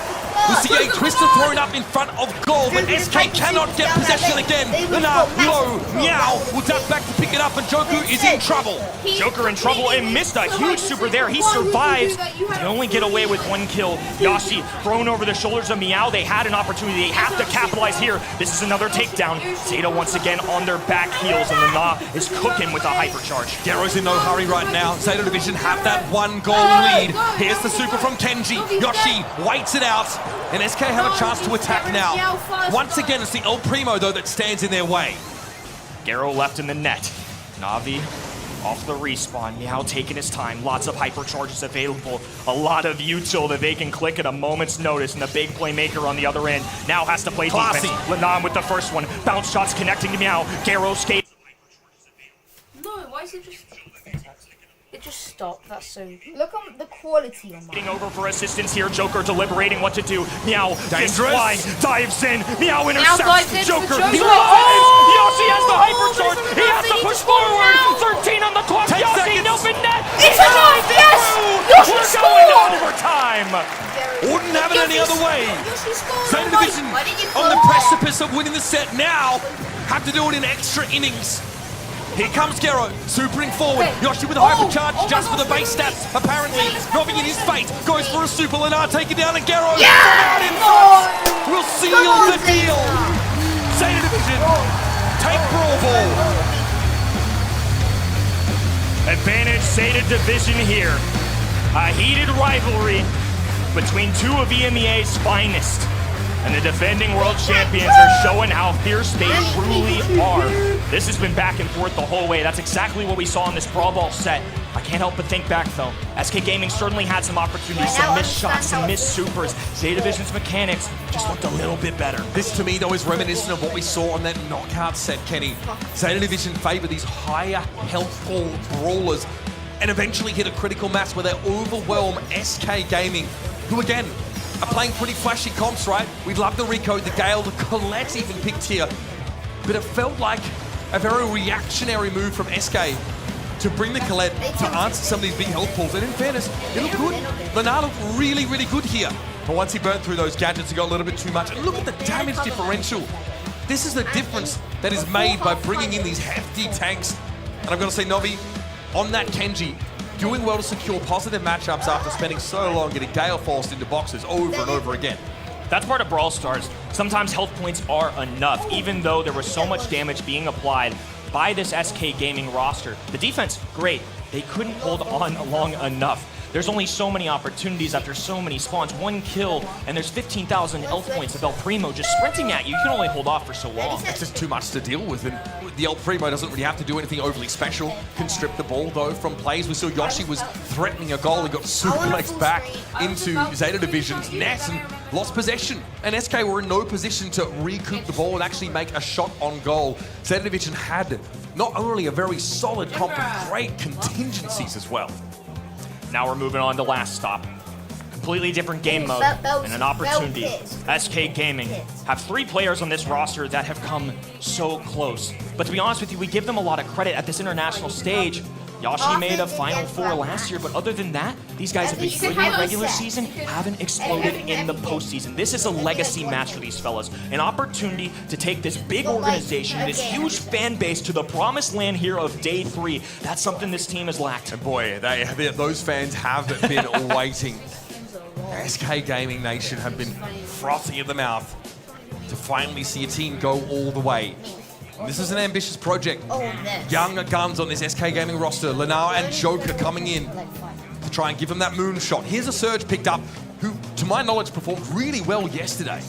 We see a twister thrown up in front of goal, but SK cannot get possession again. Lana, low, Meow will duck back to pick it up, and Joku is in trouble. Joker in trouble and missed a huge super there. He survives. They only get away with 1 kill. Yoshi thrown over the shoulders of Meow. They had an opportunity. They have to capitalize here. This is another takedown. Zeta once again on their back heels, and Lana is cooking with a hypercharge. Gero's in no hurry right now. Zeta Division have that 1 goal lead. Here's the super from Kenji. Yoshi waits it out. And SK have a chance to attack now. Once again, it's the El Primo, though, that stands in their way. Gero left in the net. Navi off the respawn. Meow taking his time. Lots of hypercharges available. A lot of util that they can click at a moment's notice. And the big playmaker on the other end now has to play defense. Lenan with the first one. Bounce shots connecting to Meow. Gero skates. No, why is it just... It just stopped, that's so... Look at the quality on Getting over for assistance here. Joker deliberating what to do. Meow, dangerous. flying, dives in. Meow intercepts. dives in Joker. for Joker. Yoshi has the hypercharge. He has to push forward. 13 on the clock. 10 Yoshi, seconds. open net. It's a goal, yes! Yoshi We're scored! going overtime. Wouldn't have it any other way. Zeta Division Why did you on the call precipice of winning the set now. Have to do it in extra innings. Here comes Gero, supering forward. Yoshi with a hypercharge just for the base stats, apparently. Novi in his fate, goes for a super. Lenar taken down, and Gero out in front. Will seal the deal. Zeta Division, take Brawl Ball. Advantage Zeta Division here. A heated rivalry between 2 of EMEA's finest. And the defending world champions are showing how fierce they truly are. This has been back and forth the whole way. That's exactly what we saw in this Brawl Ball set. I can't help but think back though. SK Gaming certainly had some opportunities, some missed shots, some missed supers. Zeta Division's mechanics just looked a little bit better. This to me though is reminiscent of what we saw on that knockout set, Kenny. Zeta Division favor these higher healthful brawlers and eventually hit a critical mass where they overwhelm SK Gaming, who again, are playing pretty flashy comps, right? We'd love the Rico, the Gale, the Colette even picked here. But it felt like a very reactionary move from SK to bring the Colette to answer some of these big health pulls. And in fairness, it looked good. Lenar looked really, really good here. But once he burnt through those gadgets, it got a little bit too much. And look at the damage differential. This is the difference that is made by bringing in these hefty tanks. And I've got to say, Novi, on that Kenji, doing well to secure positive matchups after spending so long getting Gale forced into boxes over and over again. That's part of Brawl Stars. Sometimes health points are enough, even though there was so much damage being applied by this SK Gaming roster. The defense, great. They couldn't hold on long enough. There's only so many opportunities after so many spawns. 1 kill, and there's 15,000 health points of El Primo just sprinting at you. You can only hold off for so long. It's just too much to deal with, and the El Primo doesn't really have to do anything overly special. Can strip the ball, though, from plays. We saw Yoshi was threatening a goal and got suplexed back into Zeta Division's net and lost possession. And SK were in no position to recoup the ball and actually make a shot on goal. Zeta Division had not only a very solid comp, but great contingencies as well. Now we're moving on to last stop. Completely different game mode and an opportunity. SK Gaming have 3 players on this roster that have come so close. But to be honest with you, we give them a lot of credit at this international stage. Yoshi made a Final 4 last year, but other than that, these guys have been good in the regular season, haven't exploded in the postseason. This is a legacy match for these fellas. An opportunity to take this big organization, this huge fan base to the promised land here of day 3. That's something this team has lacked. And boy, those fans have been waiting. SK Gaming Nation have been frothy at the mouth to finally see a team go all the way. This is an ambitious project. Young guns on this SK Gaming roster. Lenar and Joker coming in to try and give him that moonshot. Here's a surge picked up who, to my knowledge, performed really well yesterday.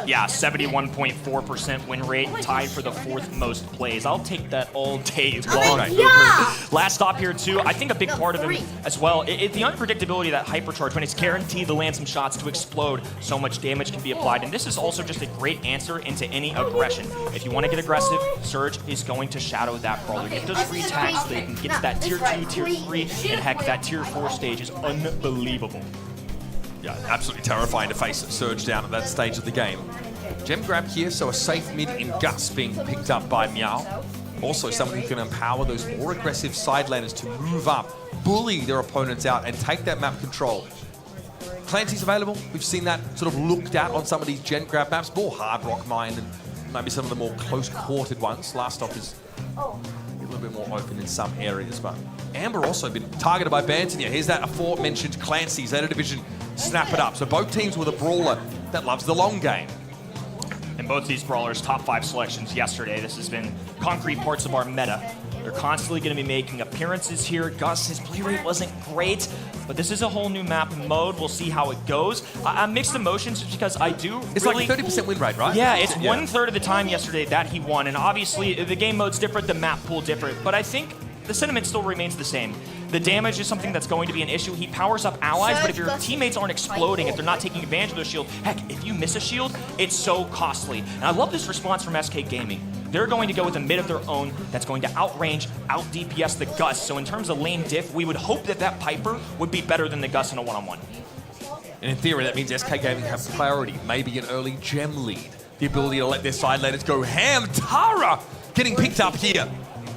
Yeah, 71.4% win rate, tied for the 4th most plays. I'll take that all day long. Yeah! Last stop here, too. I think a big part of him as well, the unpredictability of that hypercharge, when it's guaranteed to land some shots to explode, so much damage can be applied. And this is also just a great answer into any aggression. If you want to get aggressive, Surge is going to shadow that brawler. Get those free tags so they can get to that tier 2, tier 3, and heck, that tier 4 stage is unbelievable. Yeah, absolutely terrifying to face Surge down at that stage of the game. Gem grab here, so a safe mid in Gus being picked up by Meow. Also someone who can empower those more aggressive side laners to move up, bully their opponents out, and take that map control. Clancy's available. We've seen that sort of looked at on some of these Gen grab maps, more hard rock mine and maybe some of the more close-quartered ones. Last stop is a little bit more open in some areas, but Amber also been targeted by Banton. Here's that aforementioned Clancy, Zeta Division, snap it up. So both teams with a brawler that loves the long game. And both these brawlers, top 5 selections yesterday. This has been concrete parts of our meta. They're constantly going to be making appearances here. Gus, his play rate wasn't great, but this is a whole new map and mode. We'll see how it goes. I'm mixed emotions just because I do It's really... like a 30% win rate, right? Yeah, it's 1/3 of the time yesterday that he won, and obviously the game mode's different, the map pool different, but I think the sentiment still remains the same. The damage is something that's going to be an issue. He powers up allies, but if your teammates aren't exploding, if they're not taking advantage of their shield, heck, if you miss a shield, it's so costly. And I love this response from SK Gaming. They're going to go with a mid of their own that's going to outrange, out-DPS the Gus. So in terms of lane diff, we would hope that that Piper would be better than the Gus in a one-on-one. And in theory, that means SK Gaming have clarity, maybe an early gem lead. The ability to let their side laners go ham. Tara getting picked up here.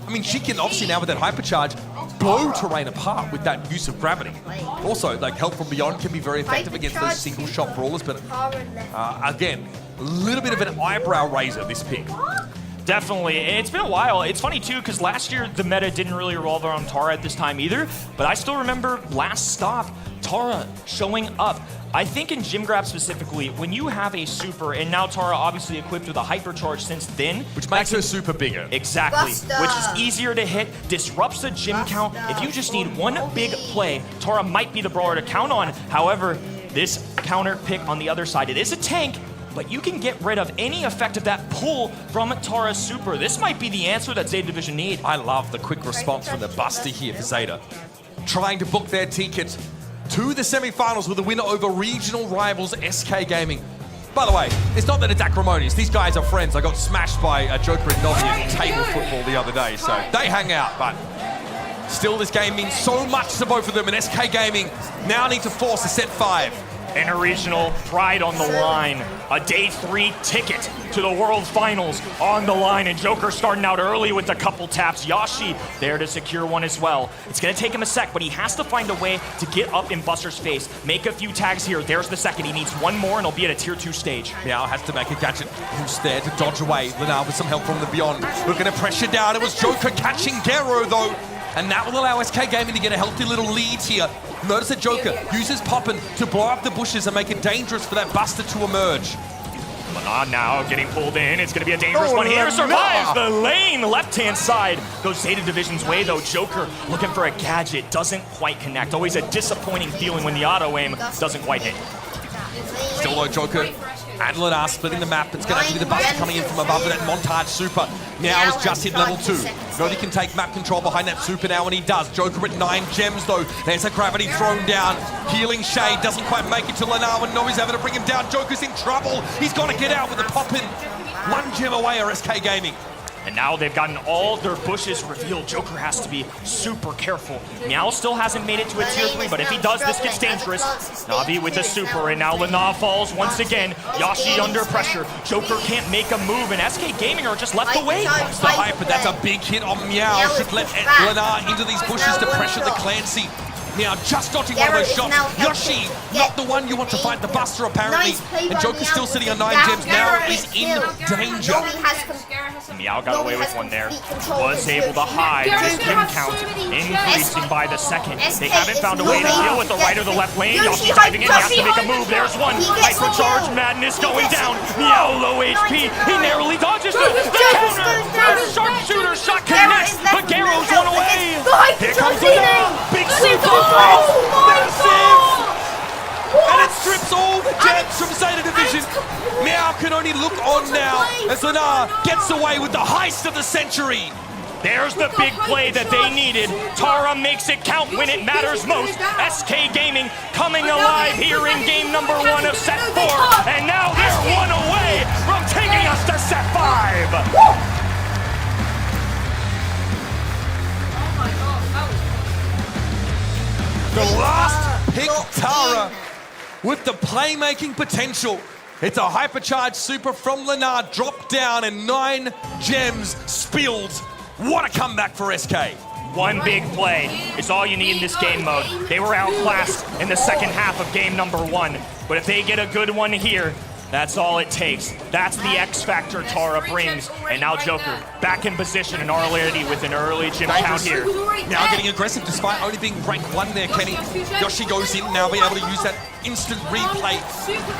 I mean, she can obviously now with that hypercharge blow terrain apart with that use of gravity. Also, like help from beyond can be very effective against those single shot brawlers, but again, a little bit of an eyebrow raiser, this pick. Definitely. It's been a while. It's funny, too, because last year the meta didn't really revolve around Tara at this time either, but I still remember last stop, Tara showing up. I think in Gym Grab specifically, when you have a super, and now Tara obviously equipped with a hypercharge since then. Which makes her super bigger. Exactly. Which is easier to hit, disrupts the gym count. If you just need one big play, Tara might be the brawler to count on. However, this counter pick on the other side, it is a tank, but you can get rid of any effect of that pull from Tara's super. This might be the answer that Zeta Division need. I love the quick response from the Buster here for Zeta. Trying to book their tickets to the semi-finals with a win over regional rivals SK Gaming. By the way, it's not that it's acrimonious. These guys are friends. I got smashed by a Joker and Novi in table football the other day, so they hang out, but still this game means so much to both of them, and SK Gaming now need to force a set 5. Interregional pride on the line. A day 3 ticket to the World Finals on the line. And Joker starting out early with a couple taps. Yashi there to secure one as well. It's going to take him a sec, but he has to find a way to get up in Buster's face. Make a few tags here. There's the second. He needs one more and he'll be at a tier 2 stage. Meow has to make a gadget. Who's there to dodge away? Linar with some help from the Beyond. Looking to pressure down. It was Joker catching Gero though. And that will allow SK Gaming to get a healthy little lead here. Notice that Joker uses Poppin to blow up the bushes and make it dangerous for that Buster to emerge. Linar now getting pulled in. It's going to be a dangerous one here. Survives the lane. Left-hand side goes Zeta Division's way, though. Joker looking for a gadget. Doesn't quite connect. Always a disappointing feeling when the auto-aim doesn't quite hit. Still though, Joker and Linar splitting the map. It's going to have to be the Buster coming in from above with that montage super. Now has just hit level 2. Nobody can take map control behind that super now, and he does. Joker at 9 gems though. There's a gravity thrown down. Healing Shade doesn't quite make it to Linar when Novi's able to bring him down. Joker's in trouble. He's got to get out with the pop-in. 1 gem away are SK Gaming. And now they've gotten all their bushes revealed. Joker has to be super careful. Meow still hasn't made it to a tier 3, but if he does, this gets dangerous. Navi with a super, and now Linar falls once again. Yashi under pressure. Joker can't make a move, and SK Gaming are just left away. That's the hype, but that's a big hit on Meow. Should let Linar into these bushes to pressure the Clancy. Meow just dodging one of those shots. Yoshi, not the one you want to fight the Buster apparently. And Joker's still sitting on 9 gems. Now is in danger. Meow got away with one there. Was able to hide. His gem count increasing by the second. They haven't found a way to deal with the right or the left lane. Yoshi diving in. He has to make a move. There's one. Hypercharge madness going down. Meow low HP. He narrowly dodges the counter. Sharpshooter shot connects. But Gero's one away. Here comes Linar. Big super. Massive! And it strips Lenar gets away with the heist of the century. There's the big play that they needed. Tara makes it count when it matters most. SK Gaming coming alive here in game number 1 of set 4. And now they're one away from taking us to set 5. The last pick, Tara, with the playmaking potential. It's a hypercharged super from Lenar, dropped down and 9 gems spilled. What a comeback for SK. One big play is all you need in this game mode. They were outclassed in the second half of game number 1, but if they get a good one here, that's all it takes. That's the X factor Tara brings. And now Joker back in position and already with an early gym count here. Now getting aggressive despite only being rank 1 there, Kenny. Yoshi goes in, now be able to use that instant replay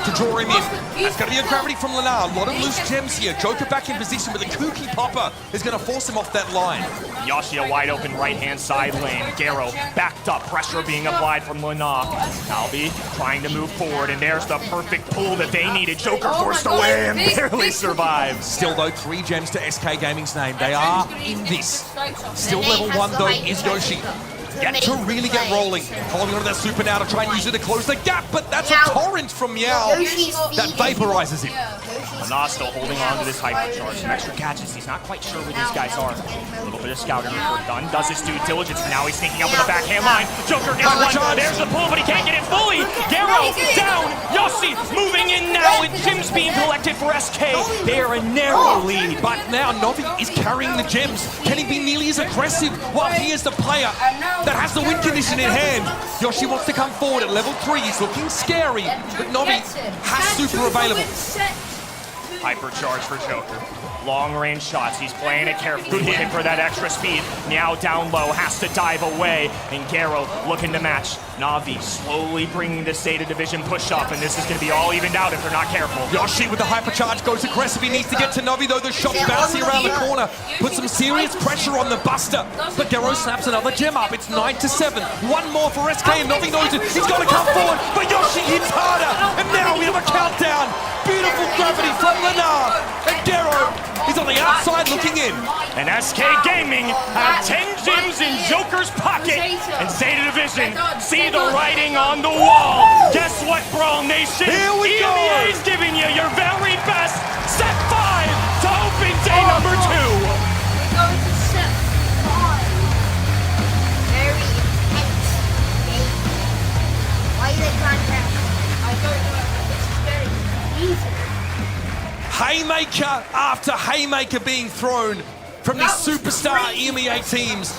to draw him in. That's going to be a gravity from Lenar. A lot of loose gems here. Joker back in position with a kooky popper is going to force him off that line. Yoshi a wide open right-hand side lane. Garo backed up, pressure being applied from Lenar. Albi trying to move forward, and there's the perfect pull that they needed. Joker forced away and barely survives. Still though, 3 gems to SK Gaming's name. They are in this. Still level 1 though is Yoshi. Get to really get rolling. Holding onto that super now to try and use it to close the gap, but that's a torrent from Meow that vaporizes him. Lenar still holding on to this hypercharge. Some extra catches. He's not quite sure where these guys are. A little bit of scouting before done. Does his due diligence. Now he's sneaking up with the backhand line. Joker gets one. There's the pull, but he can't get it fully. Garo down. Yoshi moving in now. And gems being collected for SK. They are a narrow lead. But now Novi is carrying the gems. Can he be nearly as aggressive while he is the player that has the win condition in hand? Yoshi wants to come forward at level 3. He's looking scary, but Novi has super available. Hypercharge for Joker. Long range shots. He's playing it carefully, looking for that extra speed. Now down low, has to dive away. And Garo looking to match. Navi slowly bringing the Zeta Division push up, and this is going to be all evened out if they're not careful. Yoshi with the hypercharge goes aggressive. He needs to get to Novi though. The shot's bouncing around the corner. Put some serious pressure on the Buster. But Garo snaps another gem up. It's 9-7. One more for SK and Novi knows it. He's got to come forward, but Yoshi hits harder. And now we have a countdown. Beautiful gravity from Lenar. And Garo is on the outside looking in. And SK Gaming have 10 gems in Joker's pocket. And Zeta Division see the writing on the wall. Guess what, Brawl Nation? Here we go. EMEA's giving you your very best set 5 to open day number 2. We're going to set 5. Very intense game. Why are they trying to? I don't know. This is very easy. Haymaker after haymaker being thrown from these superstar EMEA teams.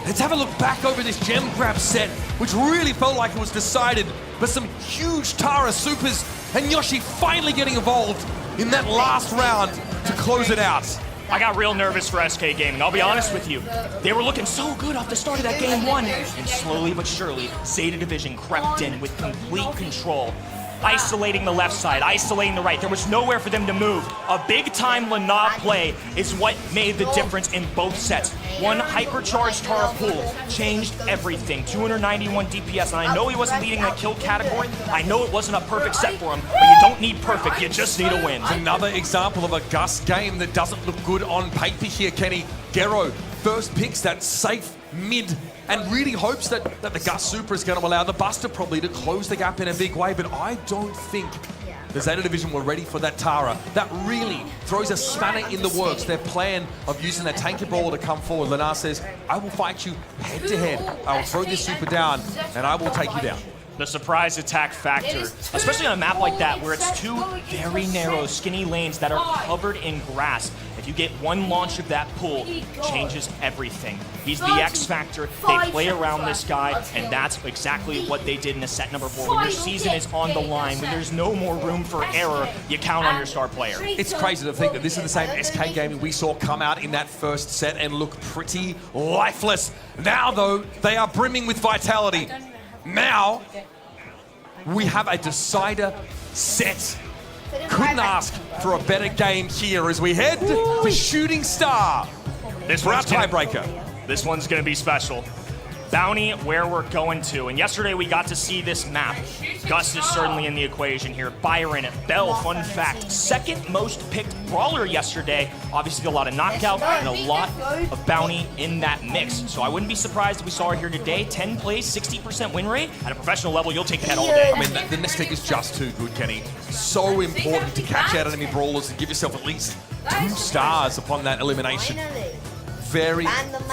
Let's have a look back over this gem grab set, which really felt like it was decided for some huge Tara supers, and Yoshi finally getting involved in that last round to close it out. I got real nervous for SK Gaming, I'll be honest with you. They were looking so good off the start of that game 1, and slowly but surely, Zeta Division crept in with complete control. Isolating the left side, isolating the right. There was nowhere for them to move. A big-time Lenar play is what made the difference in both sets. One hypercharged Tara pool changed everything. 291 DPS, and I know he wasn't leading the kill category. I know it wasn't a perfect set for him, but you don't need perfect, you just need a win. Another example of a Gus game that doesn't look good on paper here, Kenny. Garo first picks that safe mid and really hopes that the Gus Super is going to allow the Buster probably to close the gap in a big way, but I don't think the Zeta Division were ready for that Tara. That really throws a spanner in the works. Their plan of using that tanky brawler to come forward. Lenar says, I will fight you head to head. I will throw this super down and I will take you down. The surprise attack factor, especially on a map like that where it's 2 very narrow, skinny lanes that are covered in grass. If you get one launch of that pull, changes everything. He's the X factor. They play around this guy, and that's exactly what they did in the set number 4. When your season is on the line, when there's no more room for error, you count on your star player. It's crazy to think that this is the same SK Gaming we saw come out in that first set and look pretty lifeless. Now, though, they are brimming with vitality. Now, we have a decider set. Couldn't ask for a better game here as we head to Shooting Star. This for our one's tiebreaker. This one's gonna be special. Bounty, where we're going to. And yesterday we got to see this map. Gus is certainly in the equation here. Byron, Bell, fun fact, second most picked brawler yesterday. Obviously a lot of knockout and a lot of bounty in that mix. So I wouldn't be surprised if we saw her here today. 10 plays, 60% win rate. At a professional level, you'll take that all day. I mean, the next pick is just too good, Kenny. So important to catch out enemy brawlers and give yourself at least 2 stars upon that elimination. Very,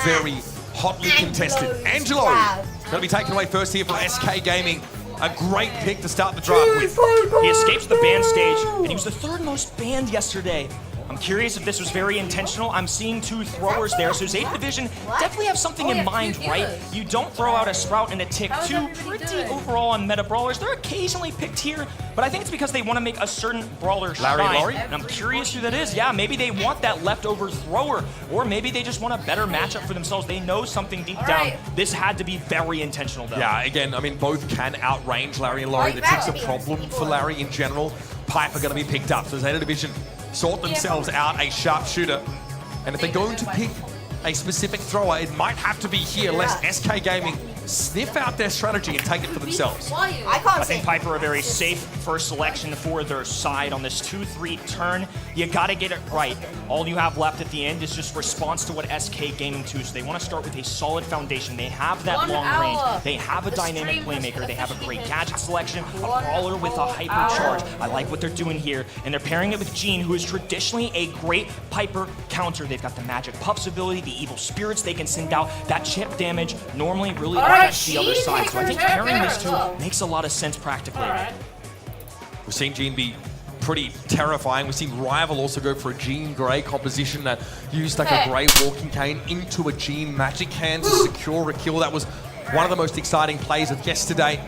very hotly contested. Angelo going to be taken away first here for SK Gaming. A great pick to start the draft with. He escapes the ban stage, and he was the 3rd most banned yesterday. I'm curious if this was very intentional. I'm seeing 2 throwers there, so Zeta Division definitely have something in mind, right? You don't throw out a Sprout and a Tick, 2 pretty overall on meta brawlers. They're occasionally picked here, but I think it's because they want to make a certain brawler shine. Laurie? And I'm curious who that is. Yeah, maybe they want that leftover thrower, or maybe they just want a better matchup for themselves. They know something deep down. This had to be very intentional, though. Yeah, again, I mean, both can outrange Larry and Laurie. The Tick's a problem for Larry in general. Pipe are going to be picked up, so Zeta Division sort themselves out a sharpshooter. And if they're going to pick a specific thrower, it might have to be here, lest SK Gaming sniff out their strategy and take it for themselves. I think Piper a very safe first selection for their side on this 2-3 turn. You gotta get it right. All you have left at the end is just response to what SK Gaming do. So they want to start with a solid foundation. They have that long range. They have a dynamic playmaker. They have a great gadget selection, a brawler with a hypercharge. I like what they're doing here. And they're pairing it with Jean, who is traditionally a great Piper counter. They've got the magic puffs ability, the evil spirits they can send out. That chip damage normally really affects the other side. So I think pairing these 2 makes a lot of sense practically. We've seen Jean be pretty terrifying. We've seen Rival also go for a Jean Grey composition that used like a Grey walking cane into a Jean magic hand to secure a kill. That was one of the most exciting plays of yesterday.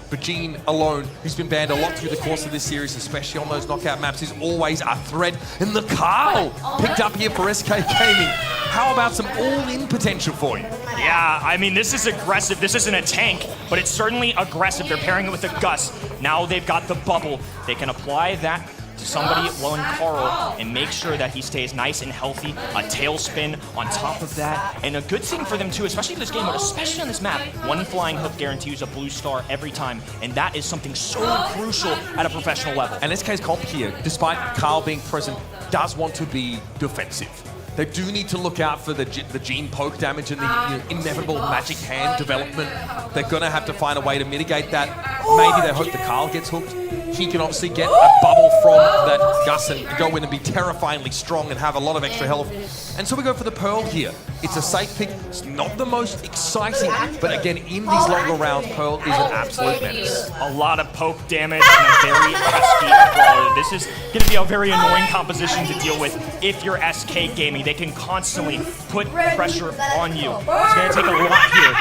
But Jean alone, who's been banned a lot through the course of this series, especially on those knockout maps, is always a threat. And the Carl picked up here for SK Gaming. How about some all-in potential for you? Yeah, I mean, this is aggressive. This isn't a tank, but it's certainly aggressive. They're pairing it with a Gus. Now they've got the bubble. They can apply that to somebody on Carl and make sure that he stays nice and healthy. A tailspin on top of that. And a good thing for them too, especially in this game, but especially on this map, 1 flying hook guarantees a blue star every time. And that is something so crucial at a professional level. And SK's comp here, despite Carl being present, does want to be defensive. They do need to look out for the Jean poke damage and the inevitable magic hand development. They're going to have to find a way to mitigate that. Maybe they hope the Carl gets hooked. He can obviously get a bubble from that Gus and go in and be terrifyingly strong and have a lot of extra health. And so we go for the Pearl here. It's a safe pick. It's not the most exciting, but again, in these longer rounds, Pearl is an absolute menace. A lot of poke damage and a very pesky brawler. This is going to be a very annoying composition to deal with if you're SK Gaming. They can constantly put pressure on you. It's going to take a lot here.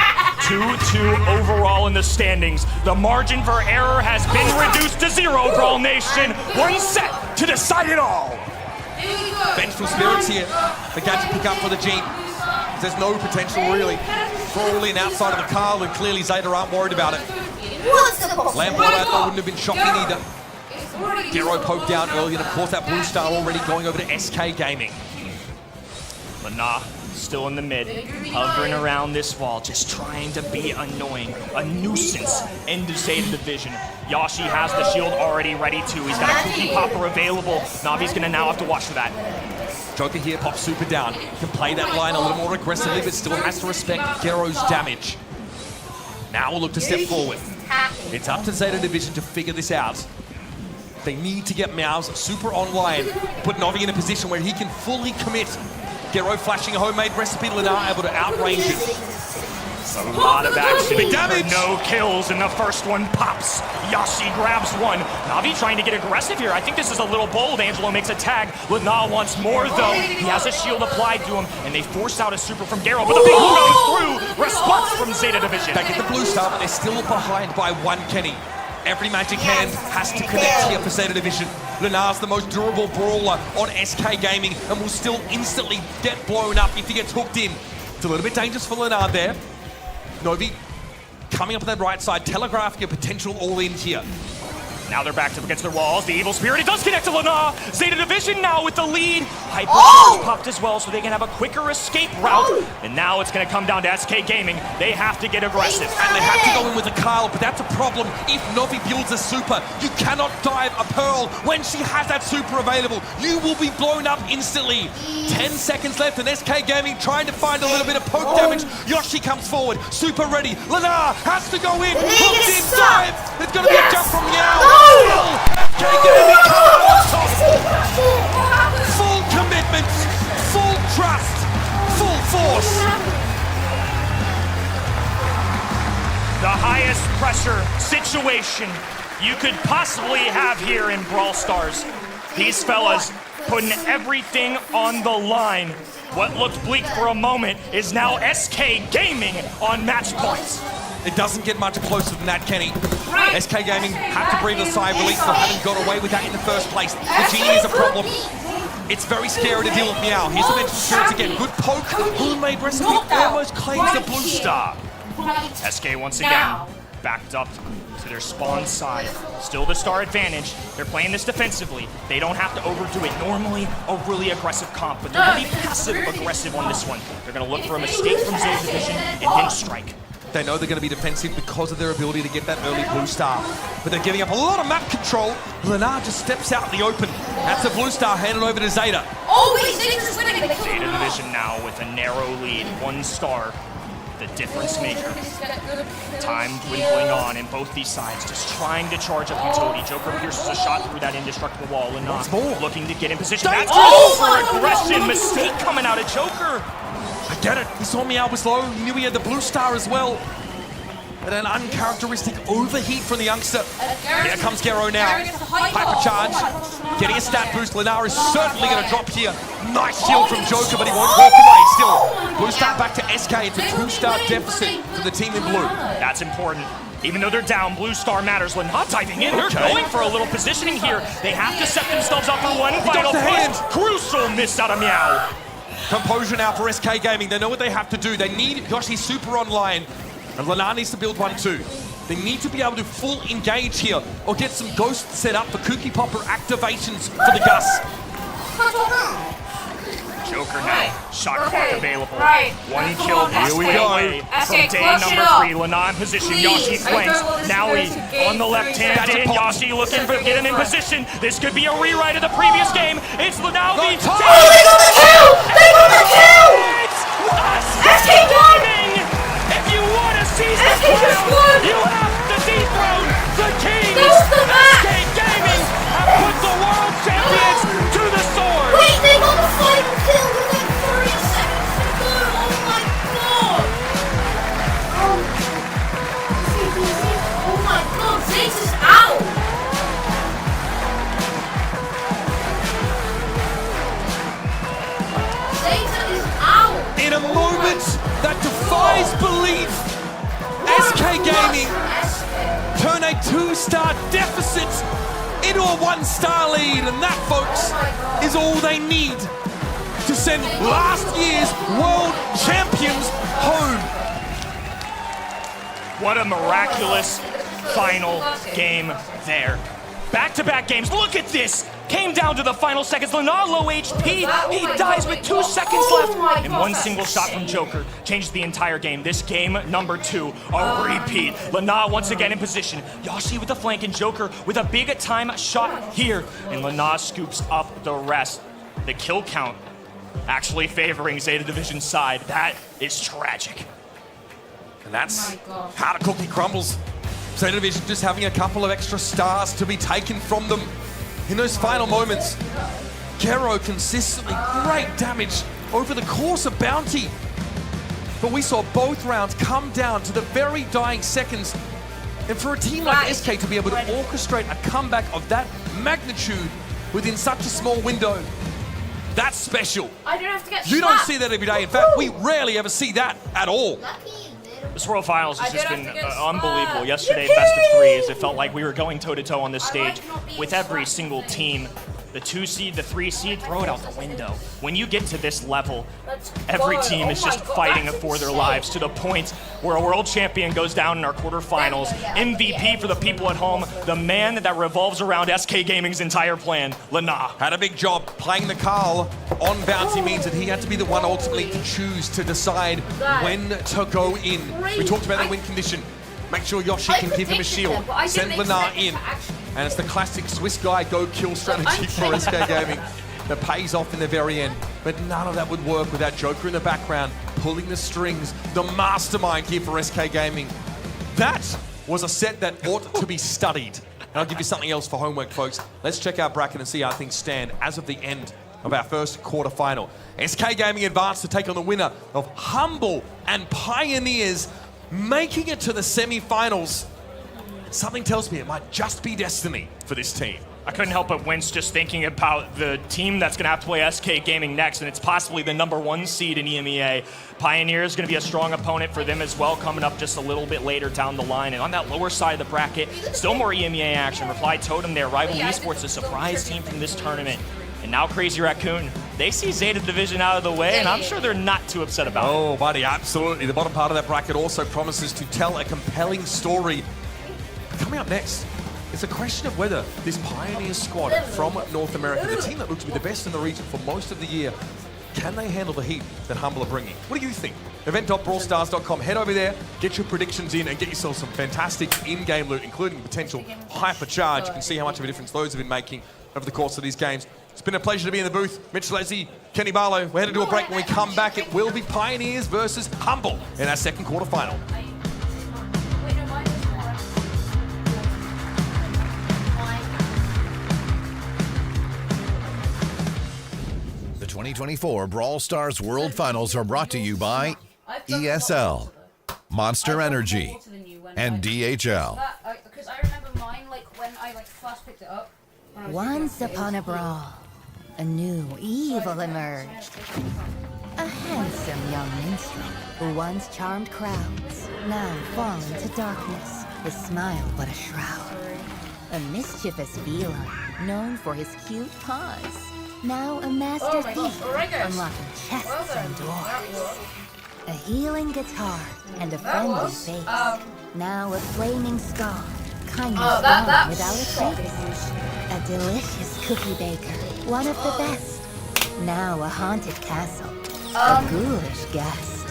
2-2 overall in the standings. The margin for error has been reduced to 0, Brawl Nation. 1 set to decide it all. Vengeful Spirits here. The gadget pick up for the Jean. There's no potential really. Crawl in outside of the Carl, and clearly Zeta aren't worried about it. Lamb blowout though wouldn't have been shocking either. Gero poked down early, and of course that blue star already going over to SK Gaming. Lana still in the mid, hovering around this wall, just trying to be annoying, a nuisance into Zeta Division. Yashi has the shield already ready too. He's got a Cookie Popper available. Navi's gonna now have to watch for that. Joker here pops super down. Can play that line a little more aggressively, but still has to respect Gero's damage. Now we'll look to step forward. It's up to Zeta Division to figure this out. They need to get Meow's super online, put Navi in a position where he can fully commit. Gero flashing a homemade recipe, Lenar able to outrange it. A lot of action. Big damage. No kills, and the first one pops. Yashi grabs one. Navi trying to get aggressive here. I think this is a little bold. Angelo makes a tag. Lenar wants more, though. He has a shield applied to him, and they force out a super from Gero, but the big goes through. Response from Zeta Division. They get the blue star, but they're still behind by 1, Kenny. Every magic hand has to connect here for Zeta Division. Lenar's the most durable brawler on SK Gaming and will still instantly get blown up if he gets hooked in. It's a little bit dangerous for Lenar there. Novi coming up on that right side, telegraph your potential all-in here. Now they're backed up against their walls. The Evil Spirit, it does connect to Lana. Zeta Division now with the lead. Hypercharge popped as well, so they can have a quicker escape route. And now it's going to come down to SK Gaming. They have to get aggressive. And they have to go in with a Kyle, but that's a problem. If Novi builds a super, you cannot dive a Pearl when she has that super available. You will be blown up instantly. 10 seconds left, and SK Gaming trying to find a little bit of poke damage. Yoshi comes forward, super ready. Lana has to go in. Hooked in, dive. There's going to be a jump from Yao. SK Gaming coming out on top. Full commitment, full trust, full force. The highest pressure situation you could possibly have here in Brawl Stars. These fellas putting everything on the line. What looked bleak for a moment is now SK Gaming on match points. It doesn't get much closer than that, Kenny. SK Gaming had to breathe a sigh of relief for having got away with that in the first place. The Genie is a problem. It's very scary to deal with Meow. Here's the Mental Spirits again. Good poke. Homemade recipe almost claims the blue star. SK once again backed up to their spawn side. Still the star advantage. They're playing this defensively. They don't have to overdo it. Normally a really aggressive comp, but they're going to be passive aggressive on this one. They're going to look for a mistake from Zeta Division and then strike. They know they're going to be defensive because of their ability to get that early blue star. But they're giving up a lot of map control. Lana just steps out in the open. That's a blue star handed over to Zeta. Oh, wait, Zeta's winning. Zeta Division now with a narrow lead. 1 star. The difference maker. Time dwindling on in both these sides, just trying to charge up utility. Joker pierces a shot through that indestructible wall. Lana looking to get in position. That's for aggression. Mistake coming out of Joker. I get it. He saw Meow was low. He knew he had the blue star as well. But an uncharacteristic overheat from the youngster. Here comes Gero now. Hypercharge. Getting a stat boost. Lana is certainly going to drop here. Nice shield from Joker, but he won't walk away still. Blue star back to SK. It's a 2-star deficit for the team in blue. That's important. Even though they're down, blue star matters. Lana diving in. They're going for a little positioning here. They have to set themselves up for one final push. Crucial miss out of Meow. Composure now for SK Gaming. They know what they have to do. They need Yoshi super online. And Lana needs to build one too. They need to be able to full engage here or get some ghosts set up for Cookie Popper activations for the Gus. Joker now. Shot clock available. 1 kill Here we go. away from day number 3. Lana in position. Yoshi flanks. Now on the left hand. Yoshi looking for get him in position. This could be a rewrite of the previous game. It's now the... Oh, they got the kill! They got the kill! SK Gaming! If you want to seize the crown, you have to dethrone the king! SK Gaming have put the world champions to the sword! Wait, they got the final kill with like 30 seconds to go. Oh my god. Oh my god, Zeta's out. Zeta is out. In a moment that defies belief, SK Gaming turn a 2-star deficit into a 1-star lead, and that, folks, is all they need to send last year's world champions home. What a miraculous final game there. Back-to-back games. Look at this. Came down to the final seconds. Lana low HP. He dies with 2 seconds left. And 1 single shot from Joker changes the entire game. This game number 2, a repeat. Lana once again in position. Yoshi with the flank and Joker with a big time shot here. And Lana scoops up the rest. The kill count actually favoring Zeta Division's side. That is tragic. And that's how the cookie crumbles. Zeta Division just having a couple of extra stars to be taken from them. In those final moments, Gero consistently great damage over the course of Bounty. But we saw both rounds come down to the very dying seconds. And for a team like SK to be able to orchestrate a comeback of that magnitude within such a small window, that's special. I don't have to get You don't see that every day. In fact, we rarely ever see that at all. This World Finals has just been unbelievable. Yesterday, best of 3, as it felt like we were going toe-to-toe on this stage with every single team The 2 seed, the 3 seed, throw it out the window. When you get to this level, every team is just fighting for their lives to the point where a world champion goes down in our quarterfinals. MVP for the people at home, the man that revolves around SK Gaming's entire plan, Lana. Had a big job playing the Carl on bouncy means that he had to be the one ultimately to choose to decide when to go in. We talked about the win condition. Make sure Yoshi can give him a shield. Send Lana in. And it's the classic Swiss guy go-kill strategy for SK Gaming that pays off in the very end. But none of that would work without Joker in the background, pulling the strings, the mastermind here for SK Gaming. That was a set that ought to be studied. And I'll give you something else for homework, folks. Let's check our bracket and see how things stand as of the end of our first quarterfinal. SK Gaming advanced to take on the winner of Humble and Pioneers, making it to the semi-finals. Something tells me it might just be destiny for this team. I couldn't help but wince just thinking about the team that's going to have to play SK Gaming next, and it's possibly the #1 seed in EMEA. Pioneer is going to be a strong opponent for them as well, coming up just a little bit later down the line. And on that lower side of the bracket, still more EMEA action. Reply Totem there, Rival Esports, a surprise team from this tournament. And now Crazy Raccoon, they see Zeta Division out of the way, and I'm sure they're not too upset about it. Oh, buddy, absolutely. The bottom part of that bracket also promises to tell a compelling story. Coming up next, it's a question of whether this Pioneers squad from North America, the team that looks to be the best in the region for most of the year, can they handle the heat that Humble are bringing? What do you think? Event.brawlstars.com. Head over there, get your predictions in, and get yourself some fantastic in-game loot, including potential hypercharge. You can see how much of a difference those have been making over the course of these games. It's been a pleasure to be in the booth. Mitch Leslie, Kenny Barlow. We're headed to a break. When we come back, it will be Pioneers versus Humble in our second quarterfinal. The 2024 Brawl Stars World Finals are brought to you by ESL, Monster Energy, and DHL. Because I remember mine, like, when I first picked it up. Once upon a brawl, a new evil emerged. A handsome young minstrel who once charmed crowds, now fallen to darkness, his smile but a shroud. A mischievous feline, known for his cute paws, now a master thief, unlocking chests and doors. A healing guitar and a friendly face, now a flaming scar, kindness gone without a trace. A delicious cookie baker, one of the best, now a haunted castle, a ghoulish guest.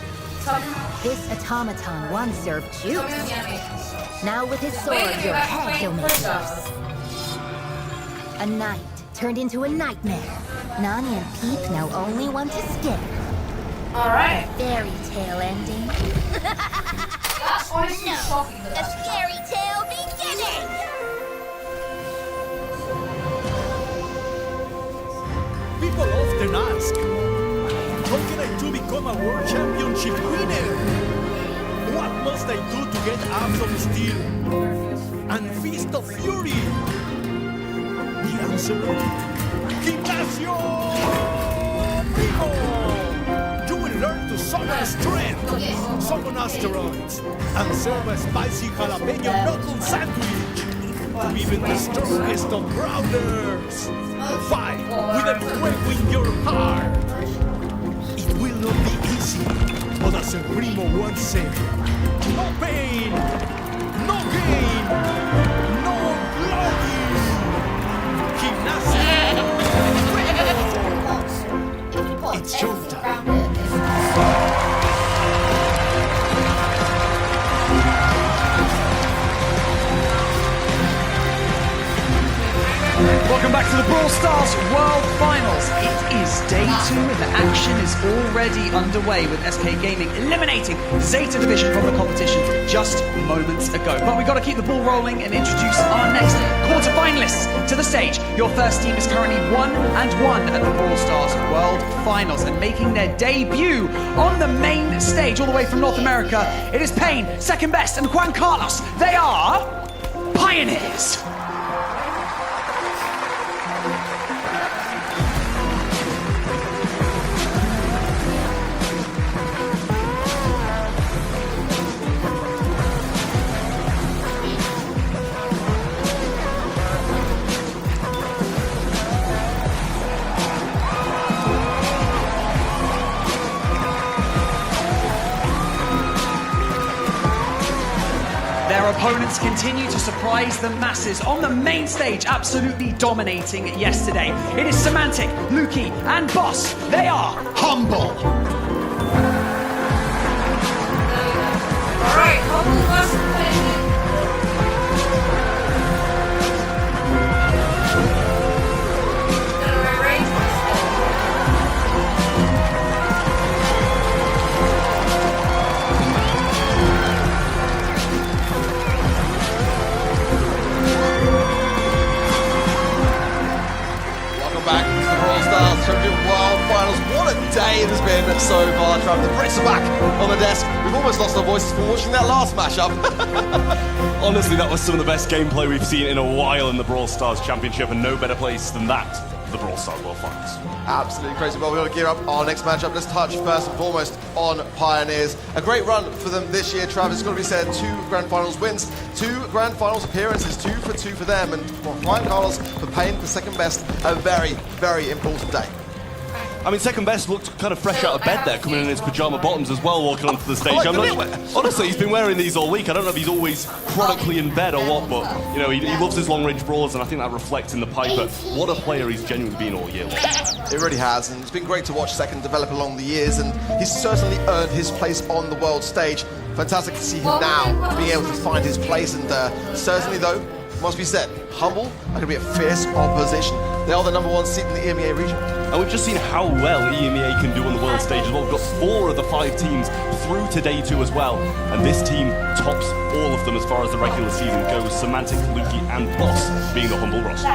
This automaton once served juice. Now with his sword, your head he'll make loose. A knight turned into a nightmare. Nani and Peep now only want to scare. Alright. A fairy tale ending. That's honestly shocking. A scary tale beginning! People often ask, how can I do become a world championship winner? What must I do to get Abs of Steel and Fist of Fury? The answer? Gimnasio Primo! You will learn to summon strength, summon asteroids, and serve a spicy jalapeno knuckle sandwich to even the strongest of brawlers. Fight with a quake in your heart. It will not be easy, but as El Primo once said, no pain, no gain, no glory. Gimnasia. It's showtime. Welcome back to the Brawl Stars World Finals. It is day 2 and the action is already underway with SK Gaming eliminating Zeta Division from the competition just moments ago. But we've got to keep the ball rolling and introduce our next quarterfinalists to the stage. Your first team is currently 1-1 at the Brawl Stars World Finals and making their debut on the main stage all the way from North America. It is Payne, Second Best, and Juan Carlos. They are Pioneers. continue to surprise the masses on the main stage, absolutely dominating yesterday. It is Semantic, Lukey, and Boss. They are humble. Alright, Humble versus Payne. Back to the Brawl Stars Championship World Finals. What a day it has been so far, Trav. The Brits are back on the desk. We've almost lost our voices from watching that last matchup. Honestly, that was some of the best gameplay we've seen in a while in the Brawl Stars Championship, and no better place than that, the Brawl Stars World Finals. Absolutely crazy. Well, we're going to gear up our next matchup. Let's touch first and foremost on Pioneers. A great run for them this year, Travis. It's got to be said, 2 Grand Finals wins, 2 Grand Finals appearances, 2 for 2 for them. And for Flying Carlos for Payne for second best, a very, very important day. I mean, second best looked kind of fresh out of bed there, coming in his pyjama bottoms as well, walking onto the stage. Honestly, he's been wearing these all week. I don't know if he's always chronically in bed or what, but you know, he loves his long-range brawlers, and I think that reflects in the Piper. What a player he's genuinely been all year long. It really has, and it's been great to watch Second develop along the years, and he's certainly earned his place on the world stage. Fantastic to see him now being able to find his place, and certainly though, must be said, Humble are going to be a fierce opposition. They are the #1 seed in the EMEA region. And we've just seen how well EMEA can do on the world stage as well. We've got 4 of the 5 teams through to day 2 as well. And this team tops all of them as far as the regular season goes. Semantic, Lukey, and Boss being the Humble roster.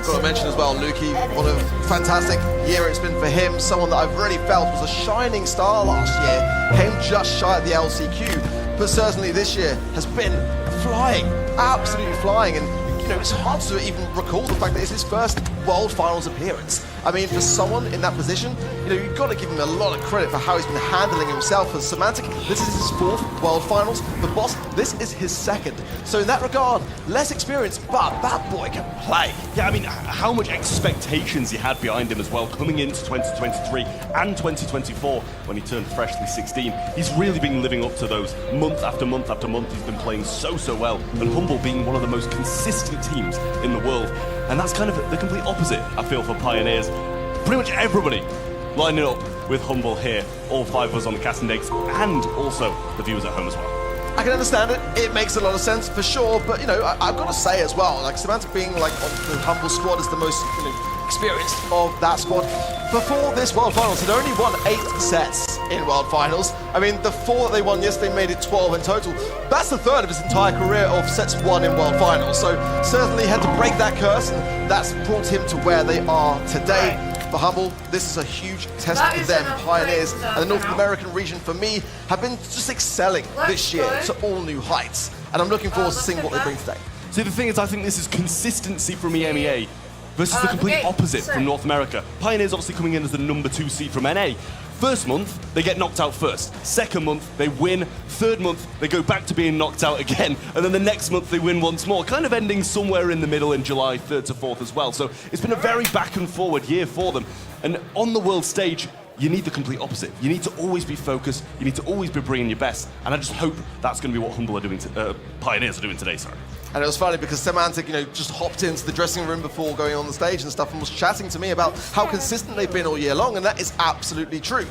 Got to mention as well, Lukey, what a fantastic year it's been for him. Someone that I've really felt was a shining star last year. Came just shy at the LCQ, but certainly this year has been flying, absolutely flying. And you know, it's hard to even recall the fact that it's his first World Finals appearance. I mean, for someone in that position, you know, you've got to give him a lot of credit for how he's been handling himself as Semantic. This is his 4th World Finals. The Boss, this is his 2nd. So in that regard, less experience, but that boy can play. Yeah, I mean, how much expectations he had behind him as well, coming into 2023 and 2024 when he turned freshly 16. He's really been living up to those month after month after month. He's been playing so well, and Humble being one of the most consistent teams in the world. And that's kind of the complete opposite, I feel, for Pioneers. Pretty much everybody lining up with Humble here, all 5 of us on the casting decks, and also the viewers at home as well. I can understand it. It makes a lot of sense for sure, but you know, I've got to say as well, like Semantic being like on the Humble squad is the most experienced of that squad. Before this World Finals, had only won 8 sets in World Finals. I mean, the 4 that they won yesterday made it 12 in total. That's the 3rd of his entire career of sets won in World Finals. So certainly had to break that curse, and that's brought him to where they are today. For Humble, this is a huge test for them. Pioneers and the North American region, for me, have been just excelling this year to all new heights. And I'm looking forward to seeing what they bring today. See, the thing is, I think this is consistency from EMEA versus the complete opposite from North America. Pioneers obviously coming in as the #2 seed from NA. First month, they get knocked out first. Second month, they win. Third month, they go back to being knocked out again. And then the next month, they win once more, kind of ending somewhere in the middle in July, 3rd to 4th as well. So it's been a very back and forward year for them. And on the world stage, you need the complete opposite. You need to always be focused. You need to always be bringing your best. And I just hope that's going to be what Humble are doing, Pioneers are doing today, sorry. And it was funny because Semantic, you know, just hopped into the dressing room before going on the stage and stuff and was chatting to me about how consistent they've been all year long, and that is absolutely true.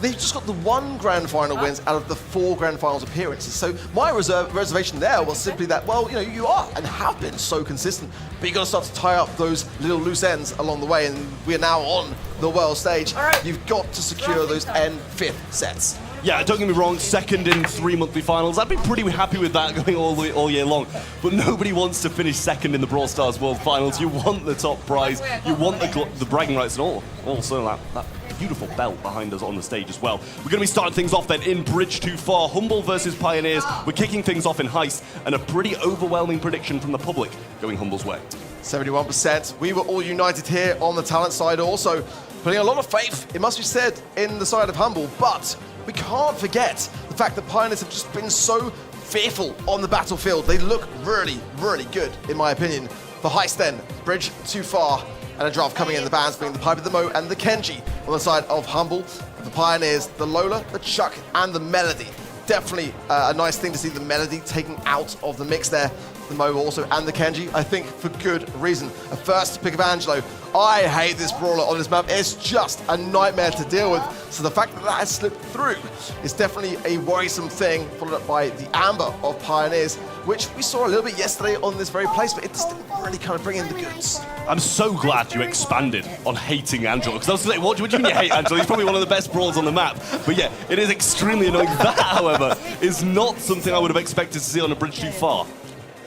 They've just got the 1 Grand Final wins out of the 4 Grand Finals appearances. So my reservation there was simply that, well, you know, you are and have been so consistent, but you've got to start to tie up those little loose ends along the way, and we're now on the world stage. You've got to secure those end 5th sets. Yeah, don't get me wrong, 2nd in 3 monthly finals. I'd be pretty happy with that going all year long. But nobody wants to finish 2nd in the Brawl Stars World Finals. You want the top prize. You want the bragging rights and also that beautiful belt behind us on the stage as well. We're going to be starting things off then in Bridge Too Far. Humble versus Pioneers. We're kicking things off in Heist, and a pretty overwhelming prediction from the public going Humble's way. 71%. We were all united here on the talent side also, putting a lot of faith, it must be said, in the side of Humble, but we can't forget the fact that Pioneers have just been so fearful on the battlefield. They look really, really good, in my opinion. For Heist then, Bridge Too Far, and a draft coming in the bands, being the Piper, the Mo, and the Kenji on the side of Humble. The Pioneers, the Lola, the Chuck, and the Melody. definitely a nice thing to see the Melody taken out of the mix there. The Mo also, and the Kenji, I think for good reason. A first pick of Angelo. I hate this brawler on this map. It's just a nightmare to deal with. So the fact that that has slipped through is definitely a worrisome thing, followed up by the Amber of Pioneers, which we saw a little bit yesterday on this very place, but it just didn't really kind of bring in the goods. I'm so glad you expanded on hating Angelo, because I was like, what do you mean you hate Angelo? He's probably one of the best brawlers on the map. But yeah, it is extremely annoying. That, however, is not something I would have expected to see on a bridge too far.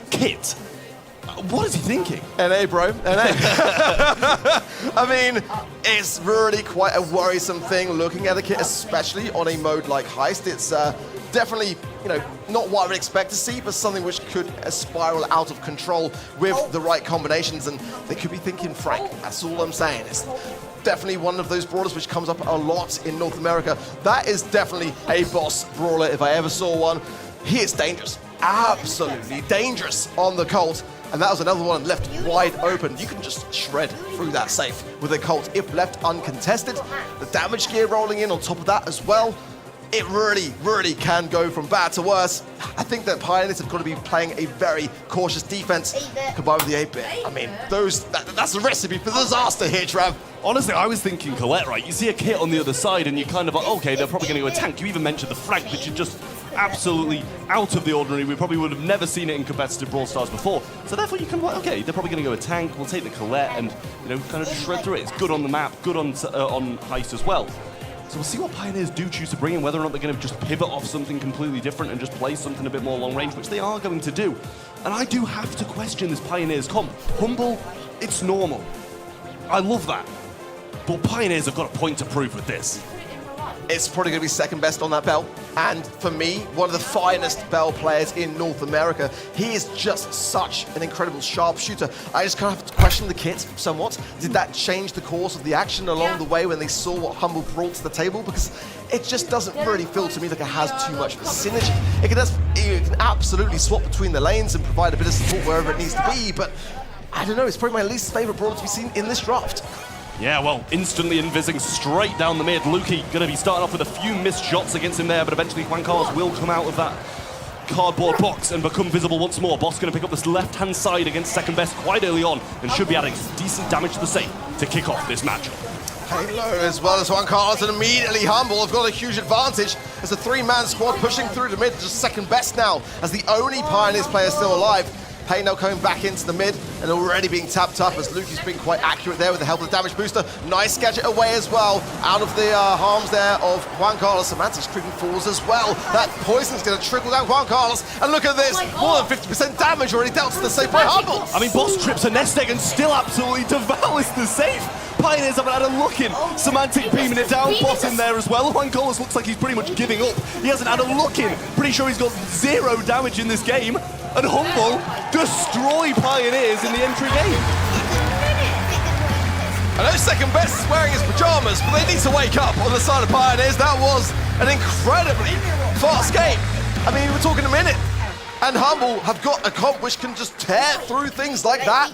Kit, what is he thinking? NA, bro, NA. I mean, it's really quite a worrisome thing looking at the Kit, especially on a mode like Heist. It's definitely, you know, not what I would expect to see, but something which could spiral out of control with the right combinations, and they could be thinking Frank. That's all I'm saying. It's definitely one of those brawlers which comes up a lot in North America. That is definitely a boss brawler if I ever saw one. He is dangerous. Absolutely dangerous on the Colt, and that was another one left wide open. You can just shred through that safe with a Colt if left uncontested. The damage gear rolling in on top of that as well. It really, really can go from bad to worse. I think that Pioneers have got to be playing a very cautious defense combined with the 8-bit. I mean, that's a recipe for disaster here, Trav. Honestly, I was thinking Colette, right? You see a Kit on the other side and you kind of, okay, they're probably going to go a tank. You even mentioned the Frank, which is just absolutely out of the ordinary. We probably would have never seen it in competitive Brawl Stars before. So therefore you can, okay, they're probably going to go a tank. We'll take the Colette and, you know, kind of shred through it. It's good on the map, good on Heist as well. So we'll see what Pioneers do choose to bring in, whether or not they're going to just pivot off something completely different and just play something a bit more long range, which they are going to do. And I do have to question this Pioneers comp. Humble, it's normal. I love that. But Pioneers have got a point to prove with this. It's probably going to be second best on that belt. And for me, one of the finest Bell players in North America. He is just such an incredible sharpshooter. I just kind of have to question the Kit somewhat. Did that change the course of the action along the way when they saw what Humble brought to the table? Because it just doesn't really feel to me like it has too much of a synergy. It can absolutely swap between the lanes and provide a bit of support wherever it needs to be, but I don't know, it's probably my least favorite brawler to be seen in this draft. Yeah, well, instantly invising straight down the mid. Lukey going to be starting off with a few missed shots against him there, but eventually Juan Carlos will come out of that cardboard box and become visible once more. Boss going to pick up this left-hand side against second best quite early on and should be adding decent damage to the safe to kick off this matchup. Halo as well as Juan Carlos, and immediately Humble have got a huge advantage as a three-man squad pushing through the mid, just second best now as the only Pioneers player still alive. Payno coming back into the mid and already being tapped up as Lukey's been quite accurate there with the help of the damage booster. Nice gadget away as well, out of the harms there of Juan Carlos. Semantic's creeping forwards as well. That poison's going to trickle down Juan Carlos, and look at this, more than 50% damage already dealt to the safe by Humble. I mean, Boss trips a nest egg and still absolutely devours the safe. Pioneers haven't had a look in. Semantic beaming it down, Boss in there as well. Juan Carlos looks like he's pretty much giving up. He hasn't had a look in. Pretty sure he's got 0 damage in this game. And Humble destroy Pioneers in the entry game. I know second best is wearing his pajamas, but they need to wake up on the side of Pioneers. That was an incredibly fast game. I mean, we're talking a minute. And Humble have got a comp which can just tear through things like that.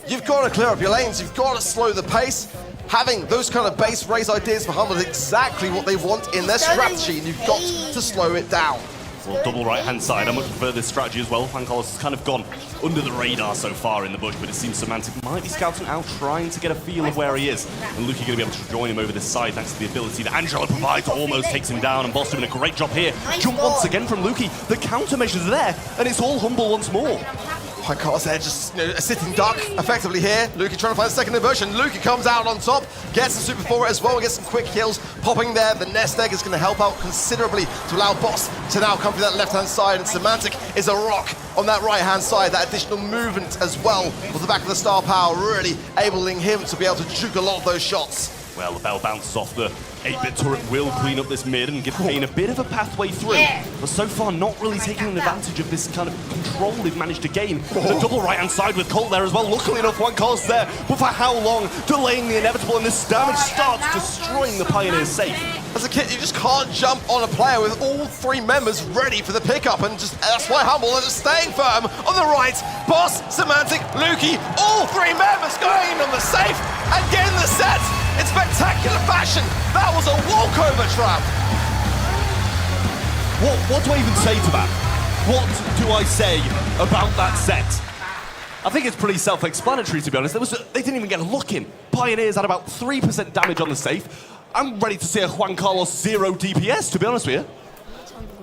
You've got to clear up your lanes. You've got to slow the pace. Having those kind of base race ideas for Humble is exactly what they want in their strategy, and you've got to slow it down. Well, double right-hand side, I much prefer this strategy as well. Juan Carlos has kind of gone under the radar so far in the bush, but it seems Semantic might be scouting out, trying to get a feel of where he is. And Lukey going to be able to join him over this side thanks to the ability that Angelo provides, almost takes him down, and Boss doing a great job here. Jump once again from Lukey, the countermeasures are there, and it's all Humble once more. Juan Carlos there, just a sitting duck effectively here. Lukey trying to find a second inversion. Lukey comes out on top, gets the super forward as well, and gets some quick kills popping there. The nest egg is going to help out considerably to allow Boss to now come through that left-hand side, and Semantic is a rock on that right-hand side. That additional movement as well with the back of the star power really enabling him to be able to juke a lot of those shots. Well, the bell bounces off the 8-bit turret, will clean up this mid and give Kane a bit of a pathway through. But so far, not really taking advantage of this kind of control they've managed to gain. The double right-hand side with Colt there as well. Luckily enough, Juan Carlos there. But for how long? Delaying the inevitable, and this damage starts destroying the Pioneers safe. As a kid, you just can't jump on a player with all 3 members ready for the pickup, and just that's why Humble are just staying firm on the right. Boss, Semantic, Lukey, all 3 members going in on the safe and getting the set in spectacular fashion. That was a walkover trap. What do I even say to that? What do I say about that set? I think it's pretty self-explanatory, to be honest. They didn't even get a look in. Pioneers had about 3% damage on the safe. I'm ready to see a Juan Carlos 0 DPS, to be honest with you.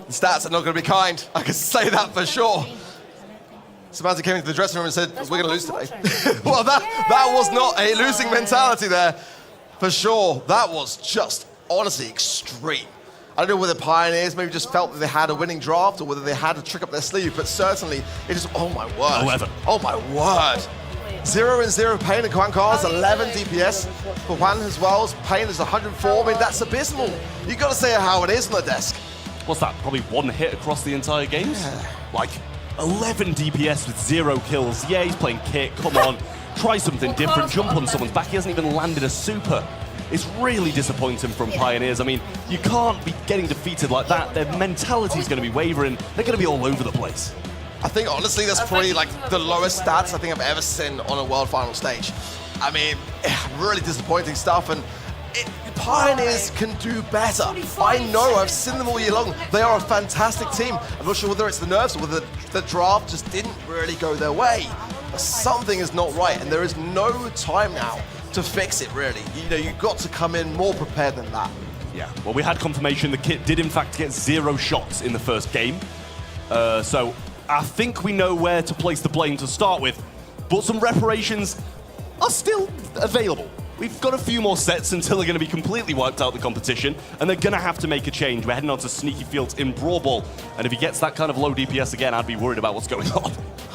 The stats are not going to be kind. I can say that for sure. Samantha came into the dressing room and said, we're going to lose today. Well, that was not a losing mentality there, for sure. That was just, honestly, extreme. I don't know whether Pioneers maybe just felt that they had a winning draft or whether they had a trick up their sleeve, but certainly it is, oh my word. 11. Oh my word. 0 and 0 Pain and Juan Carlos, 11 DPS for Juan as well. Pain is 104. I mean, that's abysmal. You got to say how it is on the desk. What's that, probably 1 hit across the entire game? Yeah. Like, 11 DPS with 0 kills. Yeah, he's playing kit, come on. Try something different, jump on someone's back. He hasn't even landed a super. It's really disappointing from Pioneers. I mean, you can't be getting defeated like that. Their mentality's going to be wavering. They're going to be all over the place. I think, honestly, that's probably like the lowest stats I think I've ever seen on a World Final stage. I mean, really disappointing stuff, and Pioneers can do better. I know, I've seen them all year long. They are a fantastic team. I'm not sure whether it's the nerves or whether the draft just didn't really go their way. But something is not right, and there is no time now to fix it, really. You know, you've got to come in more prepared than that. Yeah, well, we had confirmation the kit did in fact get 0 shots in the first game. So I think we know where to place the blame to start with, but some reparations are still available. We've got a few more sets until they're going to be completely wiped out the competition, and they're going to have to make a change. We're heading on to Sneaky Fields in Brawl Ball, and if he gets that kind of low DPS again, I'd be worried about what's going on.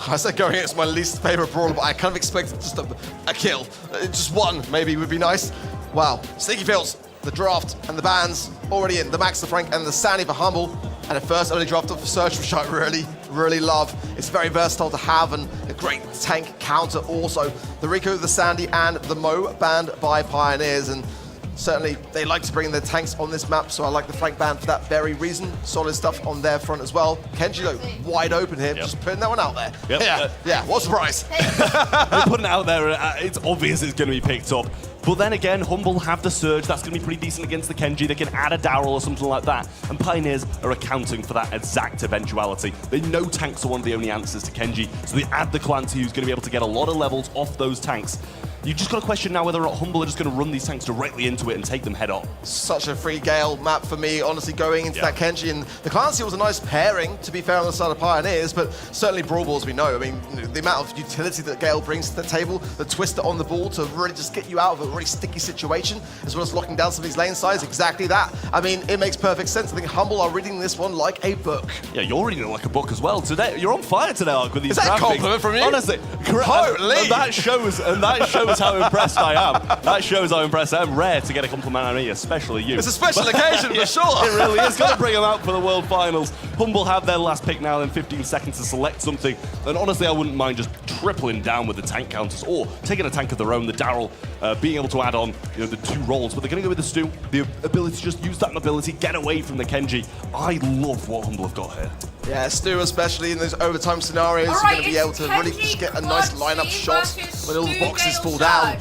I said going against my least favorite brawler, but I kind of expected just a kill. Just one, maybe, would be nice. Wow, Sneaky Fields, the draft and the bans already in. The Max, the Frank, and the Sandy for Humble. And at first, only draft up for Search, which I really love. It's very versatile to have, and a great tank counter also. The Rico, the Sandy, and the Mo banned by Pioneers, and certainly they like to bring their tanks on this map, so I like the Frank ban for that very reason. Solid stuff on their front as well. Kenji, though, wide open here, just putting that one out there. Yep. Yeah, what a surprise. They're putting it out there, it's obvious it's going to be picked up. But then again, Humble have the Surge, that's going to be pretty decent against the Kenji. They can add a Daryl or something like that. And Pioneers are accounting for that exact eventuality. They know tanks are one of the only answers to Kenji, so they add the Clancy, who's going to be able to get a lot of levels off those tanks. You just got to question now whether or not Humble are just going to run these tanks directly into it and take them head on. Such a free Gale map for me, honestly, going into that Kenji. And the Clancy was a nice pairing, to be fair, on the side of Pioneers, but certainly Brawl Balls, we know. I mean, the amount of utility that Gale brings to the table, the twister on the ball to really just get you out of a really sticky situation, as well as locking down some of these lane sides, exactly that. I mean, it makes perfect sense. I think Humble are reading this one like a book. Yeah, you're reading it like a book as well. Today, you're on fire today, Ark, with these graphics. Is that a compliment from you? Honestly, holy! And that shows how impressed I am. That shows how impressed I am. Rare to get a compliment on me, especially you. It's a special occasion for sure. It really is. Got to bring them out for the World Finals. Humble have their last pick now, then 15 seconds to select something. And honestly, I wouldn't mind just tripling down with the tank counters or taking a tank of their own. The Daryl being able to add on, the 2 rolls, but they're going to go with the Stu. The ability to just use that mobility, get away from the Kenji. I love what Humble have got here. Yeah, Stu, especially in those overtime scenarios, you're going to be able to really just get a nice lineup shot when all the boxes fall down.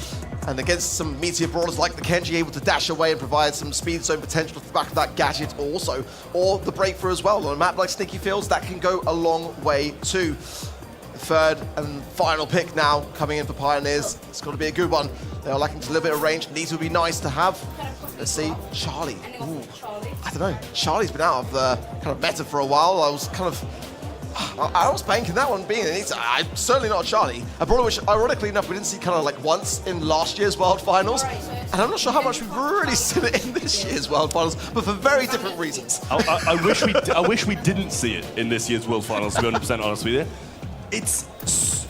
And against some meteor brawlers like the Kenji, able to dash away and provide some speed zone potential off the back of that gadget also. Or the breakthrough as well. On a map like Sneaky Fields, that can go a long way too. The third and final pick now coming in for Pioneers. It's got to be a good one. They are lacking a little bit of range. Needs would be nice to have. Let's see, Charlie. Ooh, I don't know. Charlie's been out of the kind of meta for a while. I was banking that one being an eater. I'm certainly not a Charlie. A brawler which, ironically enough, we didn't see kind of like once in last year's World Finals. And I'm not sure how much we've really seen it in this year's World Finals, but for very different reasons. I wish we didn't see it in this year's World Finals, to be 100% honest with you. It's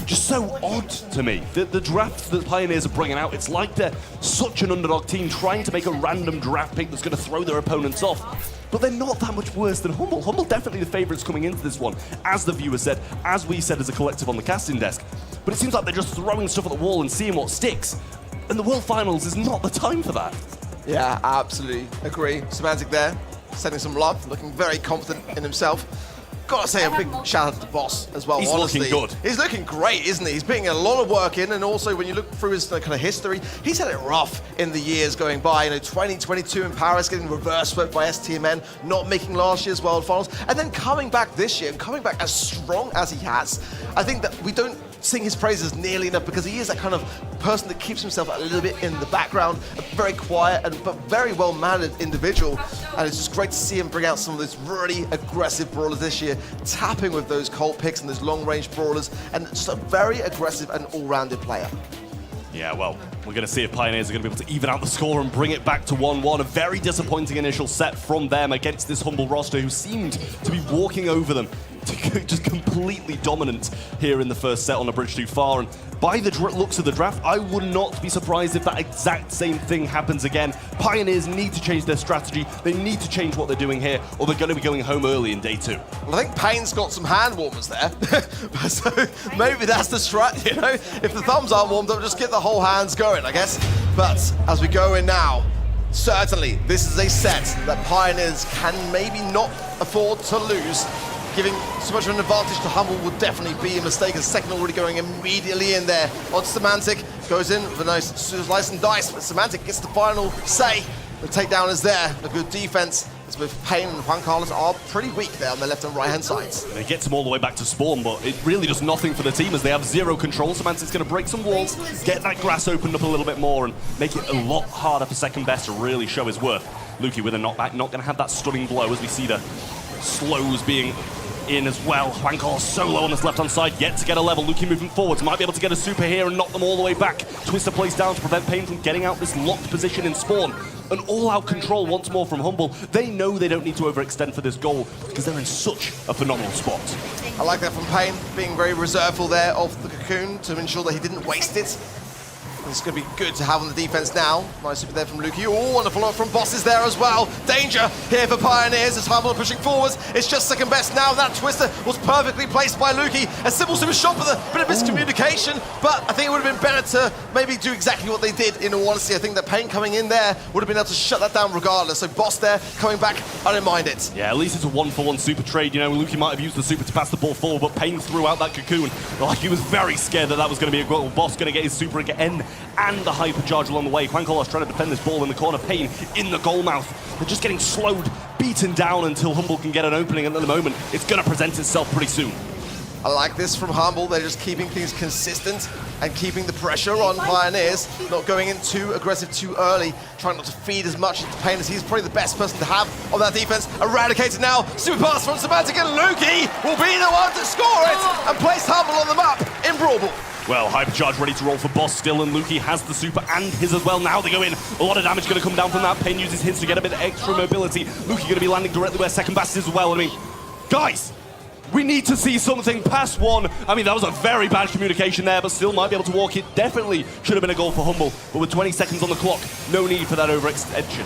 just so odd to me. The drafts that Pioneers are bringing out, it's like they're such an underdog team trying to make a random draft pick that's going to throw their opponents off. But they're not that much worse than Humble. Humble definitely the favourites coming into this one, as the viewer said, as we said as a collective on the casting desk. But it seems like they're just throwing stuff at the wall and seeing what sticks. And the World Finals is not the time for that. Yeah, absolutely agree. Semantic there, sending some love, looking very confident in himself. Gotta say a big shout out to the boss as well. He's honestly. looking good. He's looking great, isn't he? He's putting a lot of work in, and also when you look through his kind of history, he's had it rough in the years going by. 2022 in Paris, getting reverse swept by STMN, not making last year's World Finals, and then coming back this year and coming back as strong as he has. I think that we don't sing his praises nearly enough because he is that kind of person that keeps himself a little bit in the background, a very quiet but very well-mannered individual, and it's just great to see him bring out some of those really aggressive brawlers this year, tapping with those Colt picks and those long-range brawlers, and just a very aggressive and all-rounded player. Yeah, well, we're going to see if Pioneers are going to be able to even out the score and bring it back to 1-1. A very disappointing initial set from them against this Humble roster who seemed to be walking over them, just completely dominant here in the first set on a bridge too far. And by the looks of the draft, I would not be surprised if that exact same thing happens again. Pioneers need to change their strategy. They need to change what they're doing here, or they're going to be going home early in day 2. Well, I think Payne's got some hand warmers there. So maybe that's the strat, If the thumbs aren't warmed up, just get the whole hands going, I guess. But as we go in now, certainly this is a set that Pioneers can maybe not afford to lose. Giving so much of an advantage to Humble would definitely be a mistake. A second already going immediately in there. On Semantic, goes in with a nice slice and dice, but Semantic gets the final say. The takedown is there, a good defense. As with Payne and Juan Carlos are pretty weak there on the left and right hand sides. They get them all the way back to spawn, but it really does nothing for the team as they have zero control. Semantic's going to break some walls, get that grass opened up a little bit more, and make it a lot harder for second best to really show his worth. Lukey with a knockback, not going to have that stunning blow as we see the slows being in as well. Juan Carlos so low on this left-hand side, yet to get a level. Lukey moving forwards, might be able to get a super here and knock them all the way back. Twister plays down to prevent Payne from getting out this locked position in spawn. An all-out control once more from Humble. They know they don't need to overextend for this goal because they're in such a phenomenal spot. I like that from Payne, being very reserveful there of the Cocoon to ensure that he didn't waste it. It's going to be good to have on the defense now. Nice super there from Lukey. Oh, wonderful up from Bosses there as well. Danger here for Pioneers as Humble pushing forwards. It's just second best now. That Twister was perfectly placed by Lukey. A simple super shot with a bit of miscommunication, but I think it would have been better to maybe do exactly what they did in all honesty. I think that Payne coming in there would have been able to shut that down regardless. So Boss there coming back, I don't mind it. Yeah, at least it's a 1-for-1 super trade. Lukey might have used the super to pass the ball forward, but Payne threw out that Cocoon. Like, he was very scared that that was going to be a goal. Boss going to get his super again and the hypercharge along the way. Juan Carlos trying to defend this ball in the corner. Payne in the goal mouth. They're just getting slowed, beaten down until Humble can get an opening, and at the moment, it's going to present itself pretty soon. I like this from Humble. They're just keeping things consistent and keeping the pressure on Pioneers, not going in too aggressive too early, trying not to feed as much into Payne as he's probably the best person to have on that defense. Eradicated now, super pass from Semantic, and Lukey will be the one to score it and place Humble on the map in Brawl Ball. Well, hypercharge ready to roll for Boss still, and Lukey has the super and his as well. Now they go in. A lot of damage going to come down from that. Payne uses his to get a bit of extra mobility. Lukey going to be landing directly where second best is as well. I mean, guys, we need to see something past one. I mean, that was a very bad communication there, but still might be able to walk it. Definitely should have been a goal for Humble, but with 20 seconds on the clock, no need for that overextension.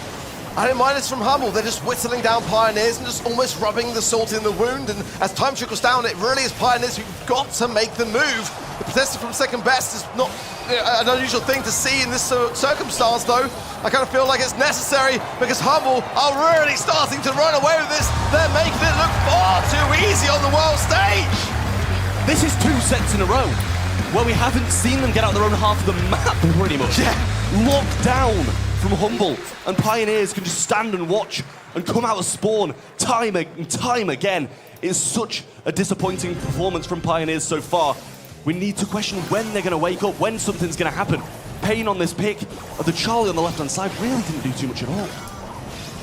I don't mind this from Humble. They're just whittling down Pioneers and just almost rubbing the salt in the wound. And as time trickles down, it really is Pioneers who've got to make the move. The protester from second best is not an unusual thing to see in this circumstance, though. I kind of feel like it's necessary because Humble are really starting to run away with this. They're making it look far too easy on the world stage. This is 2 sets in a row where we haven't seen them get out their own half of the map pretty much. Yeah. Locked down from Humble, and Pioneers can just stand and watch and come out of spawn time and time again. It's such a disappointing performance from Pioneers so far. We need to question when they're going to wake up, when something's going to happen. Payne on this pick, the Charlie on the left-hand side really didn't do too much at all.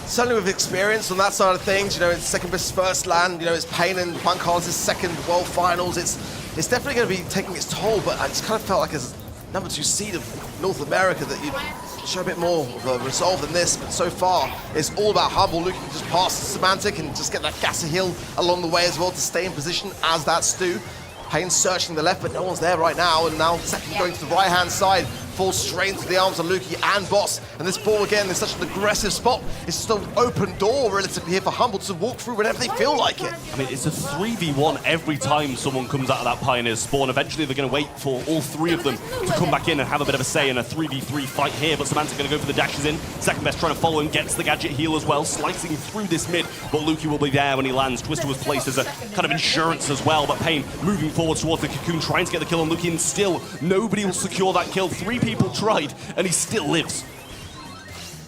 Certainly with experience on that side of things, it's second best first land, it's Payne and Juan Carlos' second World Finals. It's definitely going to be taking its toll, but I just kind of felt like as number 2 seed of North America that you'd show a bit more of a resolve than this, but so far it's all about Humble. Luke can just pass Semantic and just get that Gasser Hill along the way as well to stay in position as that Stu. Payne searching the left, but no one's there right now, and now second going to the right-hand side falls straight into the arms of Lukey and Boss. And this ball again is such an aggressive spot. It's just an open door relatively here for Humble to walk through whenever they feel like it. I mean, it's a 3v1 every time someone comes out of that Pioneers spawn. Eventually, they're going to wait for all three of them to come back in and have a bit of a say in a 3v3 fight here. But Samantha going to go for the dashes in. Second best trying to follow and gets the gadget heal as well, slicing through this mid. But Lukey will be there when he lands. Twister was placed as a kind of insurance as well. But Pain moving forward towards the Cocoon, trying to get the kill on Lukey, and still nobody will secure that kill. 3 people tried, and he still lives.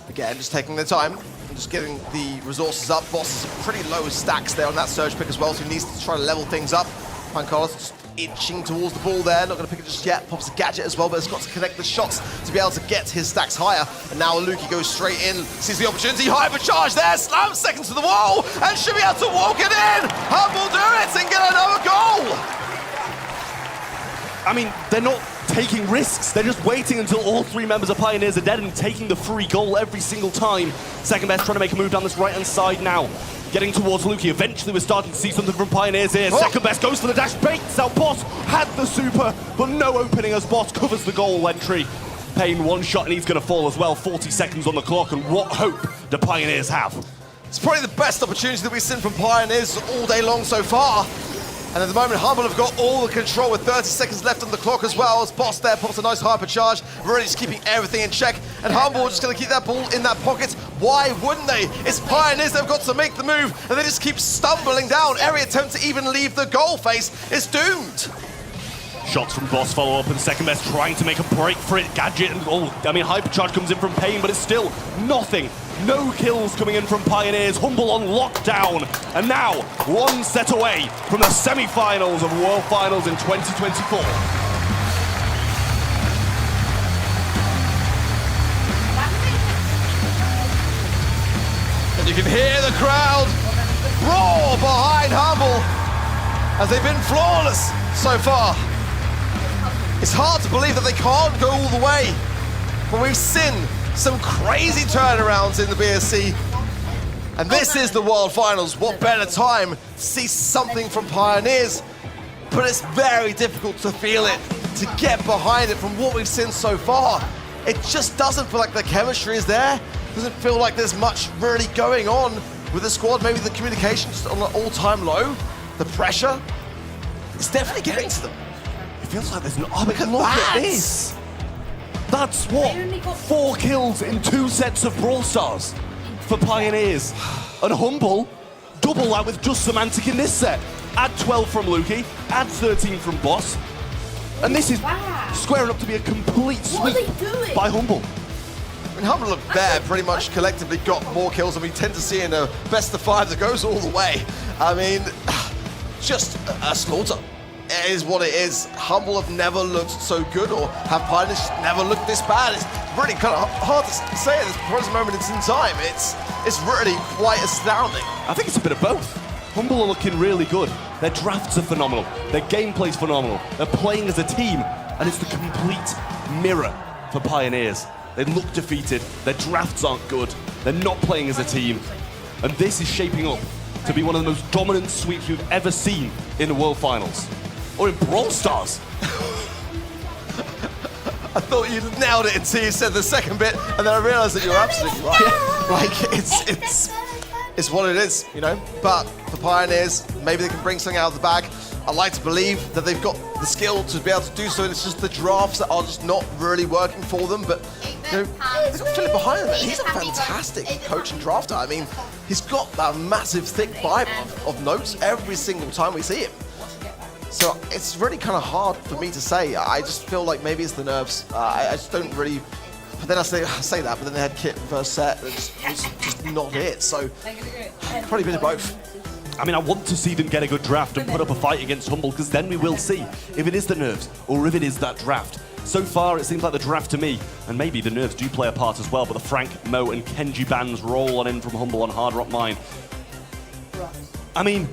Again, just taking their time, and just getting the resources up. Boss is pretty low stacks there on that surge pick as well, so he needs to try to level things up. Pancalas just inching towards the ball there, not going to pick it just yet. Pops a gadget as well, but has got to connect the shots to be able to get his stacks higher. And now Lukey goes straight in, sees the opportunity, hypercharge there, slams second to the wall, and should be able to walk it in. Humble do it and get another goal. I mean, they're not taking risks. They're just waiting until all 3 members of Pioneers are dead and taking the free goal every single time. Second best trying to make a move down this right-hand side now. Getting towards Lukey. Eventually, we're starting to see something from Pioneers here. Second best goes for the dash, baits out Boss. Had the super, but no opening as Boss covers the goal entry. Payne 1 shot and he's going to fall as well. 40 seconds on the clock, and what hope do Pioneers have? It's probably the best opportunity that we've seen from Pioneers all day long so far. And at the moment, Humble have got all the control with 30 seconds left on the clock as well. As Boss there pops a nice hypercharge, really just keeping everything in check. And Humble just going to keep that ball in that pocket. Why wouldn't they? It's Pioneers, they've got to make the move, and they just keep stumbling down. Every attempt to even leave the goal face is doomed. Shots from Boss follow up, and second best trying to make a break for it. Gadget and hypercharge comes in from Pain, but it's still nothing. No kills coming in from Pioneers. Humble on lockdown, and now 1 set away from the semi-finals of World Finals in 2024. And you can hear the crowd roar behind Humble as they've been flawless so far. It's hard to believe that they can't go all the way, but we've seen some crazy turnarounds in the BSC. And this is the World Finals. What better time to see something from Pioneers? But it's very difficult to feel it, to get behind it from what we've seen so far. It just doesn't feel like the chemistry is there. Doesn't feel like there's much really going on with the squad. Maybe the communication just on an all-time low. The pressure, it's definitely getting to them. It feels like there's no... Oh, but look at this! That's what? 4 kills in 2 sets of Brawl Stars for Pioneers. And Humble, double that with just Semantic in this set. Add 12 from Lukey, add 13 from Boss. And this is squaring up to be a complete sweep by Humble. I mean, Humble look there pretty much collectively got more kills than we tend to see in a best of 5 that goes all the way. I mean, just a slaughter. It is what it is. Humble have never looked so good, or have Pioneers never looked this bad. It's really kind of hard to say at this present moment in time. It's really quite astounding. I think it's a bit of both. Humble are looking really good. Their drafts are phenomenal. Their gameplay's phenomenal. They're playing as a team, and it's the complete mirror for Pioneers. They look defeated. Their drafts aren't good. They're not playing as a team. And this is shaping up to be one of the most dominant sweeps we've ever seen in the World Finals. Or in Brawl Stars. I thought you nailed it until you said the second bit, and then I realized that you're absolutely right. Yeah. Like, it's what it is, you know? But for Pioneers, maybe they can bring something out of the bag. I like to believe that they've got the skill to be able to do so, and it's just the drafts that are just not really working for them. But you know, they've got Philip behind them. He's a fantastic coach and drafter. I mean, he's got that massive thick Bible of notes every single time we see him. So it's really kind of hard for me to say. I just feel like maybe it's the nerves. I just don't really. But then I say that, but then they had Kit first set. It's just not it. So probably a bit of both. I mean, I want to see them get a good draft and put up a fight against Humble, because then we will see if it is the nerves or if it is that draft. So far, it seems like the draft to me, and maybe the nerves do play a part as well, but the Frank, Mo, and Kenji bans roll on in from Humble on Hard Rock Mine. I mean,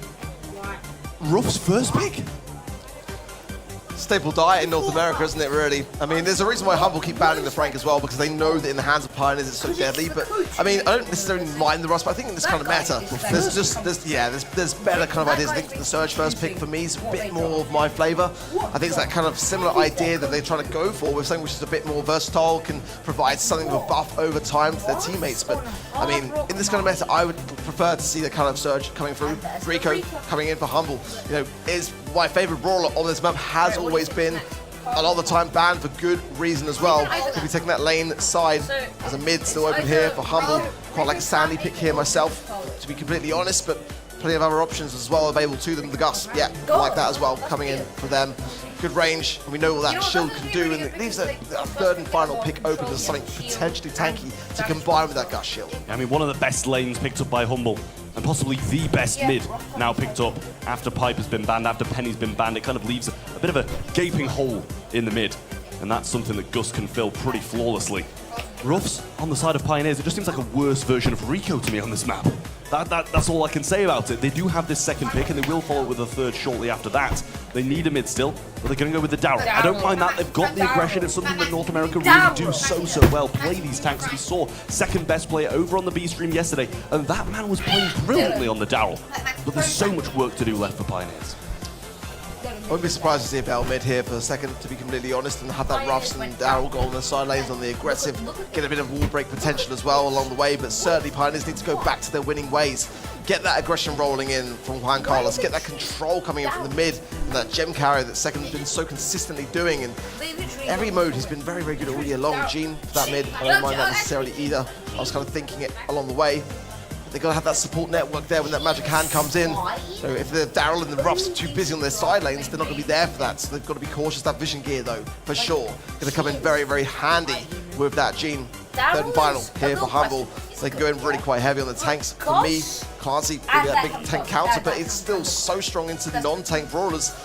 Ruff's first pick? staple diet in North America, isn't it, really? I mean, there's a reason why Humble keep banning the Frank as well, because they know that in the hands of Pioneers it's so deadly. But, I mean, I don't necessarily mind the Rust, but I think in this kind of meta, there's better kind of ideas. I think the Surge first pick for me is a bit more of my flavor. I think it's that kind of similar idea that they're trying to go for with something which is a bit more versatile, can provide something of a buff over time to their teammates. But, I mean, in this kind of meta, I would prefer to see the kind of Surge coming through. Rico coming in for Humble, you know, is my favorite brawler on this map, has always been a lot of the time banned for good reason as well. Could be taking that lane side as a mid still open here for Humble. Quite like a Sandy pick here myself, to be completely honest, but plenty of other options as well available to them. The Gus, yeah, I like that as well, coming in for them. Good range, and we know what that shield can do, and it leaves a third and final pick open to something potentially tanky to combine with that Gus shield. I mean, one of the best lanes picked up by Humble, and possibly the best mid now picked up after Pipe has been banned, after Penny's been banned. It kind of leaves a bit of a gaping hole in the mid, and that's something that Gus can fill pretty flawlessly. Ruffs on the side of Pioneers, it just seems like a worse version of Rico to me on this map. That's all I can say about it. They do have this second pick, and they will follow it with a third shortly after that. They need a mid still, but they're going to go with the Darryl. I don't mind that. They've got the aggression. It's something that North America really do so well. Play these tanks. We saw second best player over on the B stream yesterday, and that man was playing brilliantly on the Darryl. But there's so much work to do left for Pioneers. I wouldn't be surprised to see a battle mid here for a second, to be completely honest, and have that Ruffs and Darryl go on the side lanes on the aggressive, get a bit of wall break potential as well along the way, but certainly Pioneers need to go back to their winning ways. Get that aggression rolling in from Juan Carlos, get that control coming in from the mid, and that gem carry that Second's been so consistently doing, and every mode has been very good all year long. Gene for that mid, I don't mind that necessarily either. I was kind of thinking it along the way. They've got to have that support network there when that magic hand comes in. So if the Darryl and the Ruffs are too busy on their side lanes, they're not going to be there for that. So they've got to be cautious. That vision gear, though, for sure, going to come in very handy with that Gene. Third and final here for Humble. So they can go in really quite heavy on the tanks. For me, can't see maybe that big tank counter, but it's still so strong into non-tank brawlers.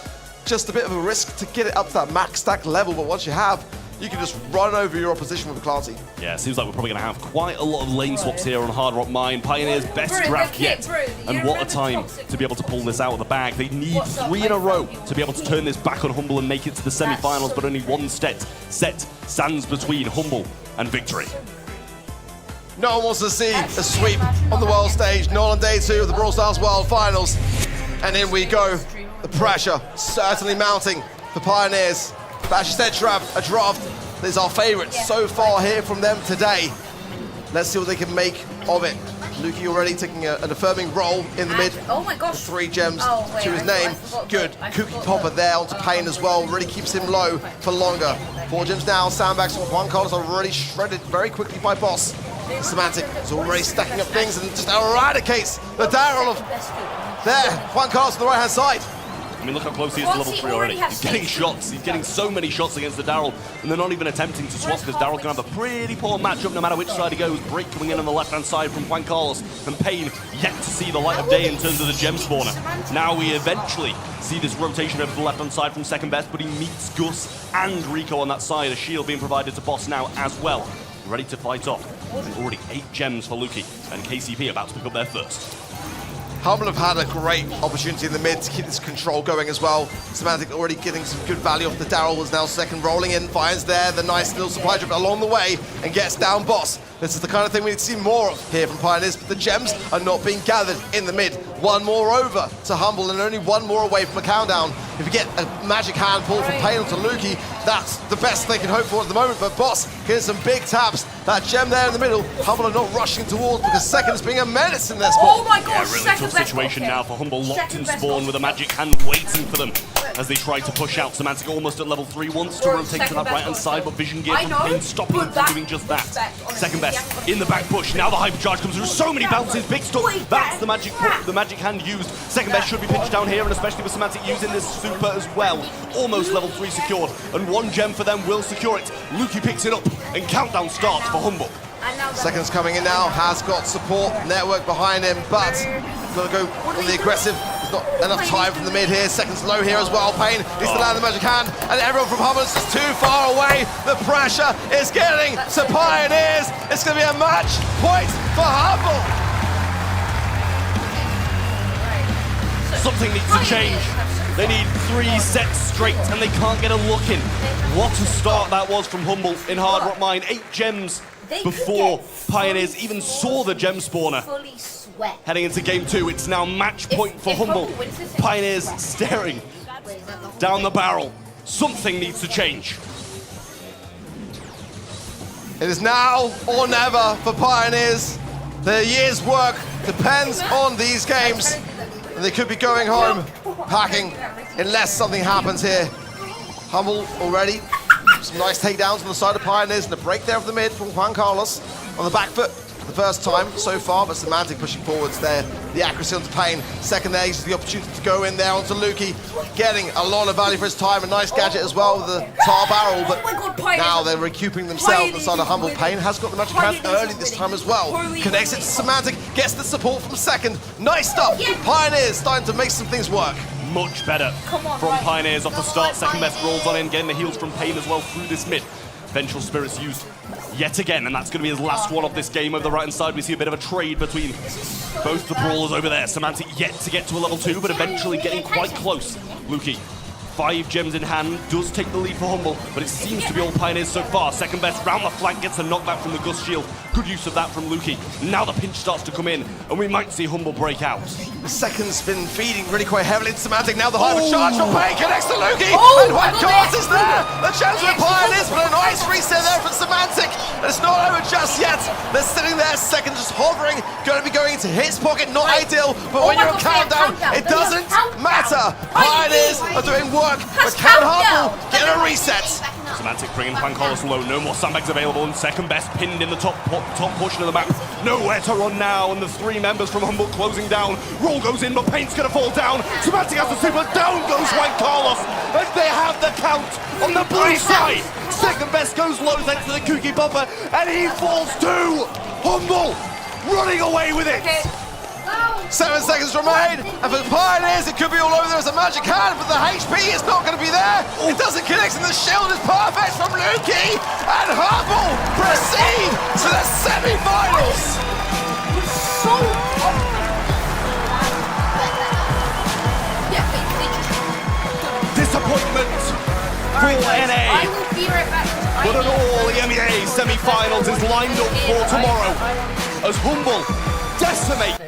Just a bit of a risk to get it up to that max stack level, but once you have, you can just run over your opposition with a Clancy. Yeah, it seems like we're probably going to have quite a lot of lane swaps here on Hard Rock Mine. Pioneers' best draft yet. And what a time to be able to pull this out of the bag. They need 3 in a row to be able to turn this back on Humble and make it to the semi-finals, but only one set stands between Humble and victory. No one wants to see a sweep on the world stage. Not on day 2 of the Brawl Stars World Finals. And in we go. The pressure certainly mounting for Pioneers. But as you said, Trav, a draft is our favourite so far here from them today. Let's see what they can make of it. Lukey already taking an affirming role in the mid. Oh my gosh. 3 gems to his name. Good. Cookie popper there onto Payne as well. Really keeps him low for longer. 4 gems now. Sandbags from Juan Carlos already shredded very quickly by Boss. Semantic is already stacking up things and just eradicates the Darryl of there. Juan Carlos on the right hand side. I mean, look how close he is to level 3 already. He's getting shots. He's getting so many shots against the Darryl, and they're not even attempting to swap because Darryl can have a pretty poor matchup no matter which side he goes. Break coming in on the left-hand side from Juan Carlos, and Payne yet to see the light of day in terms of the gem spawner. Now we eventually see this rotation over to the left-hand side from second best, but he meets Gus and Rico on that side. A shield being provided to Boss now as well. Ready to fight off. And already 8 gems for Lukey, and KCP about to pick up their first. Humble have had a great opportunity in the mid to keep this control going as well. Semantic already getting some good value off the Darryl, was now second, rolling in, finds there the nice little supply drop along the way and gets down Boss. This is the kind of thing we need to see more of here from Pioneers, but the gems are not being gathered in the mid. 1 more over to Humble and only 1 more away from a countdown. If you get a magic hand pull from Payne onto Lukey, that's the best they can hope for at the moment, but Boss getting some big taps. That gem there in the middle, Humble are not rushing towards because Second's being a menace in their spot. Oh my god, yeah, really tough situation now for Humble, locked in spawn with a magic hand waiting for them as they try to push out. Semantic almost at level 3, wants to rotate to that right-hand side, but vision gear from Payne stopping him from doing just that. Second best in the back push, now the hypercharge comes through, so many bounces, big stuff, that's the magic hand used. Second best should be pinched down here, and especially with Semantic using this super as well. Almost level 3 secured, and 1 gem for them will secure it. Lukey picks it up, and countdown starts for Humble. Second's coming in now, has got support network behind him, but got to go on the aggressive. There's not enough time from the mid here. Second's low here as well. Payne needs to land the magic hand, and everyone from Humble is just too far away. The pressure is getting to Pioneers. It's going to be a match point for Humble. Something needs to change. They need 3 sets straight, and they can't get a look in. What a start that was from Humble in Hard Rock Mine. 8 gems before Pioneers even saw the gem spawner. Heading into game 2, it's now match point for Humble. Pioneers staring down the barrel. Something needs to change. It is now or never for Pioneers. Their year's work depends on these games. And they could be going home packing unless something happens here. Humble already. Some nice takedowns on the side of Pioneers and a break there of the mid from Juan Carlos on the back foot. The first time so far, but Semantic pushing forwards there. The accuracy onto Payne. Second there, uses the opportunity to go in there onto Lukey. Getting a lot of value for his time. A nice gadget as well with the tar barrel, but now they're recouping themselves on the side of Humble. Payne has got the magic hand early this time as well. Connects it to Semantic, gets the support from second. Nice stuff. Pioneers starting to make some things work. Much better from Pioneers off the start. Second best rolls on in, getting the heals from Payne as well through this mid. Vengeful Spirits used yet again, and that's going to be his last one of this game. Over the right-hand side, we see a bit of a trade between both the brawlers over there. Semantic yet to get to a level 2, but eventually getting quite close. Lukey, 5 gems in hand, does take the lead for Humble, but it seems to be all Pioneers so far. Second best, round the flank, gets a knockback from the Gust Shield. Good use of that from Lukey. Now the pinch starts to come in, and we might see Humble break out. The second's been feeding really quite heavily into Semantic. Now the high of a charge from Payne connects to Lukey, and Juan Carlos is there. The chance with Pioneers, but a nice reset there from Semantic. And it's not over just yet. They're sitting there, second just hovering, going to be going into his pocket. Not ideal, but when you're on countdown, it doesn't matter. Pioneers are doing work, but can Humble get a reset? Semantic bringing Juan Carlos low, no more sandbags available, and second best pinned in the top portion of the map. Nowhere to run now, and the 3 members from Humble closing down. Roll goes in, but Payne's gonna fall down. Semantic has the super, down goes Juan Carlos, and they have the count on the blue side. Second best goes low thanks to the kooky bumper, and he falls too. Humble running away with it. 7 seconds remain, and for Pioneers it could be all over. There's a magic hand, but the HP is not going to be there. It doesn't connect, and the shield is perfect from Lukey, and Humble proceed to the semi-finals. Disappointment for NA. I will be right back. But an all EMEA semi-finals is lined up for tomorrow as Humble decimate.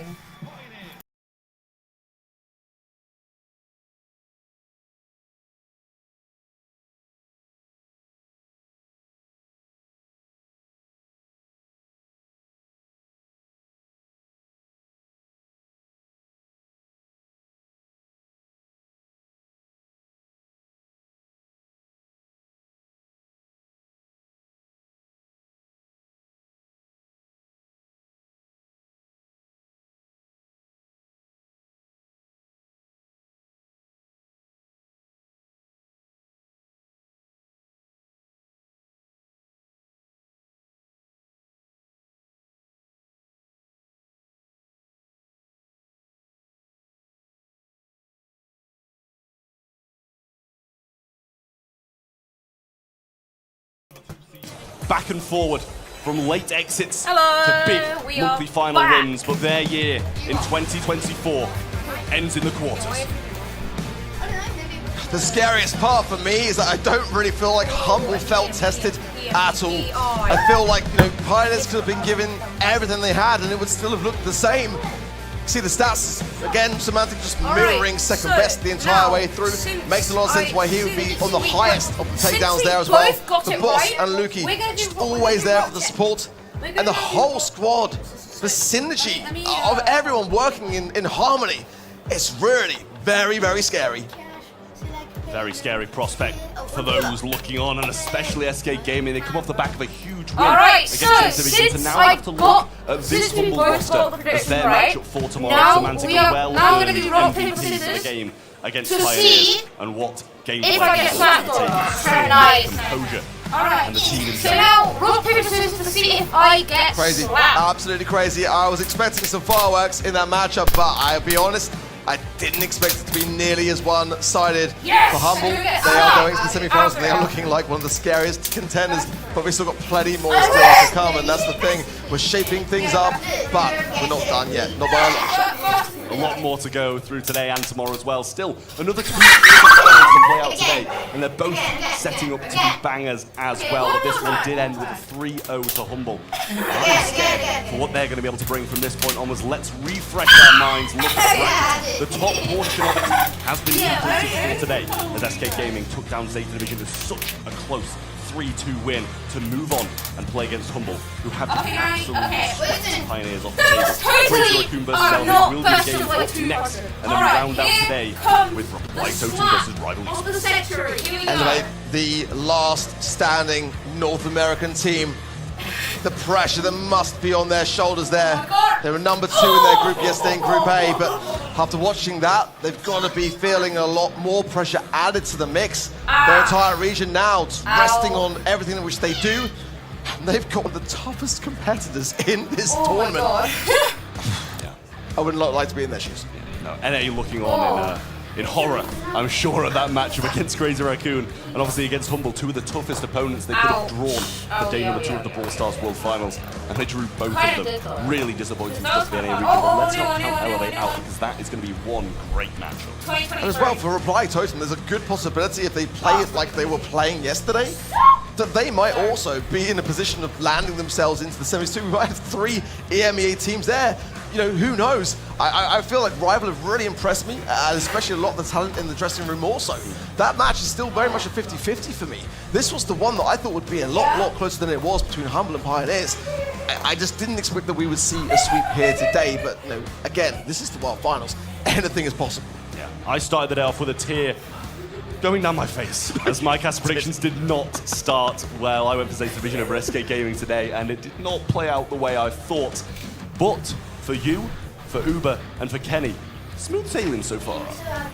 Back and forward from late exits to big monthly final wins, but their year in 2024 ends in the quarters. The scariest part for me is that I don't really feel like Humble felt tested at all. I feel like, Pioneers could have been given everything they had and it would still have looked the same. See the stats, again, Semantic just mirroring second best the entire way through. Makes a lot of sense why he would be on the highest of the takedowns there as well. The boss and Lukey just always there for the support. And the whole squad, the synergy of everyone working in harmony, it's really very, very scary. Very scary prospect for those looking on, and especially SK Gaming. They come off the back of a huge win against Chase Division to now have to look at this Humble roster as their matchup for tomorrow. Semantic are well earned MVPs for the game against Pioneers, and what game plan composure and the team So now, rock, paper, scissors to see if I get crazy, slapped. absolutely crazy. I was expecting some fireworks in that matchup, but I'll be honest, I didn't expect it to be nearly as one-sided for Humble. They are going to the semi-finals and they are looking like one of the scariest contenders, but we've still got plenty more still to come, and that's the thing. We're shaping things up, but we're not done yet, not by a long shot. A lot more to go through today and tomorrow as well. Still, another 2 finals to play out today, and they're both setting up to be bangers as well. But this one did end with a 3-0 to Humble. I'm scared for what they're going to be able to bring from this point onwards. Let's refresh our minds. Look at the top portion of it has been completed for today, as SK Gaming took down Zeta Division with such a close 3-2 win to move on and play against Humble, who have been absolutely swept Pioneers off the table. RACCOON versus Elevate will be the game up next, and then we round out today with Reply Totem versus Rival Esports. Elevate, the last standing North American team. The pressure that must be on their shoulders there. They were number 2 in their group yesterday in Group A, but after watching that, they've got to be feeling a lot more pressure added to the mix. Their entire region now resting on everything in which they do. And they've got the toughest competitors in this tournament. I would not like to be in their shoes. No, NA looking on in horror, I'm sure, at that matchup against Crazy Raccoon, and obviously against Humble, 2 of the toughest opponents they could have drawn for day number 2 of the BRAWL STARS World Finals, and they drew both of them. Really disappointing stuff for the NA region, but let's not count Elevate out, because that is going to be one great matchup. And as well, for Reply Totem, there's a good possibility if they play it like they were playing yesterday, that they might also be in a position of landing themselves into the semis too. We might have 3 EMEA teams there. You know, who knows? I feel like Rival have really impressed me, especially a lot of the talent in the dressing room also. That match is still very much a 50-50 for me. This was the one that I thought would be a lot closer than it was between Humble and Pioneers. I just didn't expect that we would see a sweep here today, but you know, again, this is the World Finals. Anything is possible. Yeah, I started the day off with a tear going down my face, as my cast predictions did not start well. I went for Zeta Division over SK Gaming today, and it did not play out the way I thought. But for you, for Uber, and for Kenny, smooth sailing so far.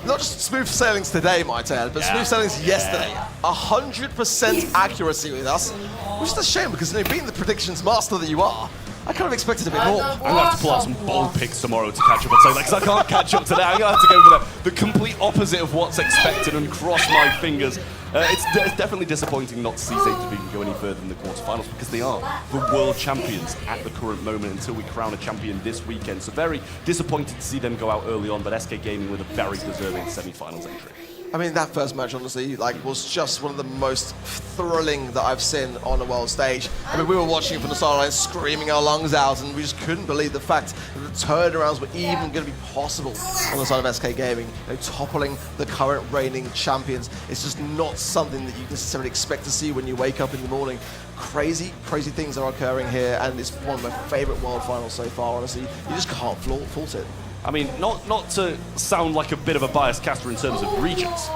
Not just smooth sailings today, might add, but smooth sailings yesterday. 100% accuracy with us, which is a shame because, you know, being the predictions master that you are, I kind of expected a bit more. I'm going to have to pull out some bold picks tomorrow to catch up, I'd say, because I can't catch up today. I'm going to have to go for the complete opposite of what's expected and cross my fingers. It's definitely disappointing not to see Zeta Division go any further in the quarterfinals, because they are the world champions at the current moment until we crown a champion this weekend. So very disappointed to see them go out early on, but SK Gaming with a very deserving semi-finals entry. I mean, that first match, honestly, was just one of the most thrilling that I've seen on a world stage. I mean, we were watching from the sideline, screaming our lungs out, and we just couldn't believe the fact that the turnarounds were even going to be possible on the side of SK Gaming. You know, toppling the current reigning champions. It's just not something that you necessarily expect to see when you wake up in the morning. Crazy things are occurring here, and it's one of my favorite world finals so far, honestly. You just can't fault it. I mean, not to sound like a bit of a biased caster in terms of regions,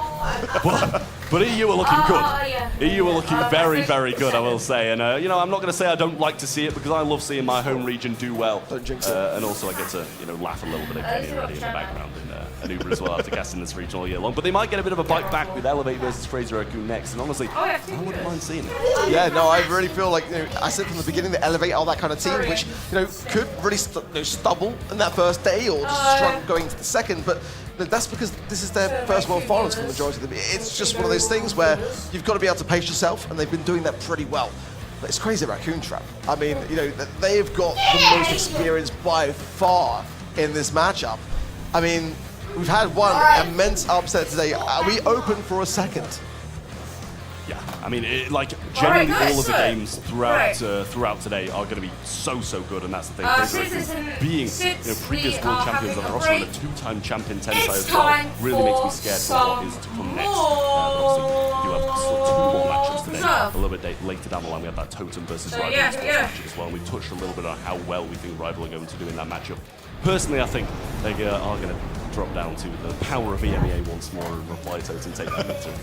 but EU are looking good. EU are looking very good, I will say. And, you know, I'm not going to say I don't like to see it, because I love seeing my home region do well. Don't jinx it. And also I get to, you know, laugh a little bit at Kenny already in the background and Uber as well after casting this region all year long. But they might get a bit of a bite back with Elevate versus Crazy Raccoon next. And honestly, I wouldn't mind seeing it. Yeah, no, I really feel like, you know, I said from the beginning that Elevate are that kind of team which, you know, could really stumble in that first day or just struggle going into the second, but that's because this is their first world finals for the majority of them. It's just one of those things where you've got to be able to pace yourself, and they've been doing that pretty well. But it's Crazy Raccoon Trap. I mean, you know, they've got the most experience by far in this matchup. I mean, we've had one immense upset today. Are we open for a second? Yeah, I mean, generally all of the games throughout today are going to be so good, and that's the thing. Being previous world champions, and also a 2-time champion Tensai as well, really makes me scared for what is to come next. Obviously, you have still 2 more matchups today. A little bit later down the line, we have that Totem versus Rival matchup as well, and we've touched a little bit on how well we think Rival are going to do in that matchup. Personally, I think they are going to drop down to the power of EMEA once more and Reply Totem take that victory.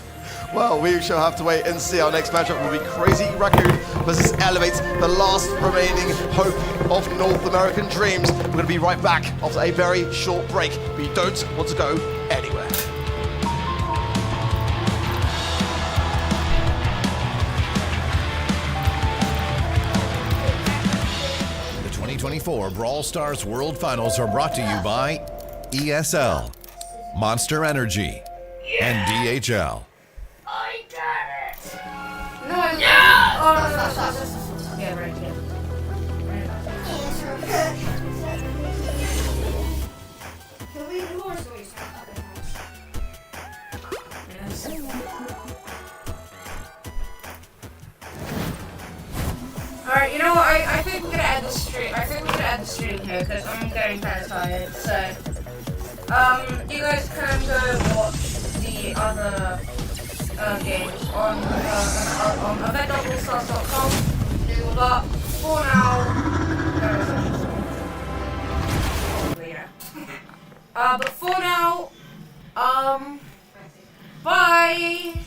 Well, we shall have to wait and see. Our next matchup will be Crazy Raccoon versus Elevate, the last remaining hope of North American dreams. We're going to be right back after a very short break, but you don't want to go anywhere. The 2024 BRAWL STARS World Finals are brought to you by ESL, Monster Energy, and DHL. I got it. No, yeah, right. Alright, you know what? I think we're gonna end the stream. I think we're gonna end the stream here because I'm getting kind of tired. So, you guys can go watch the other games on event.brawlstars.com. But for now, but for now, bye.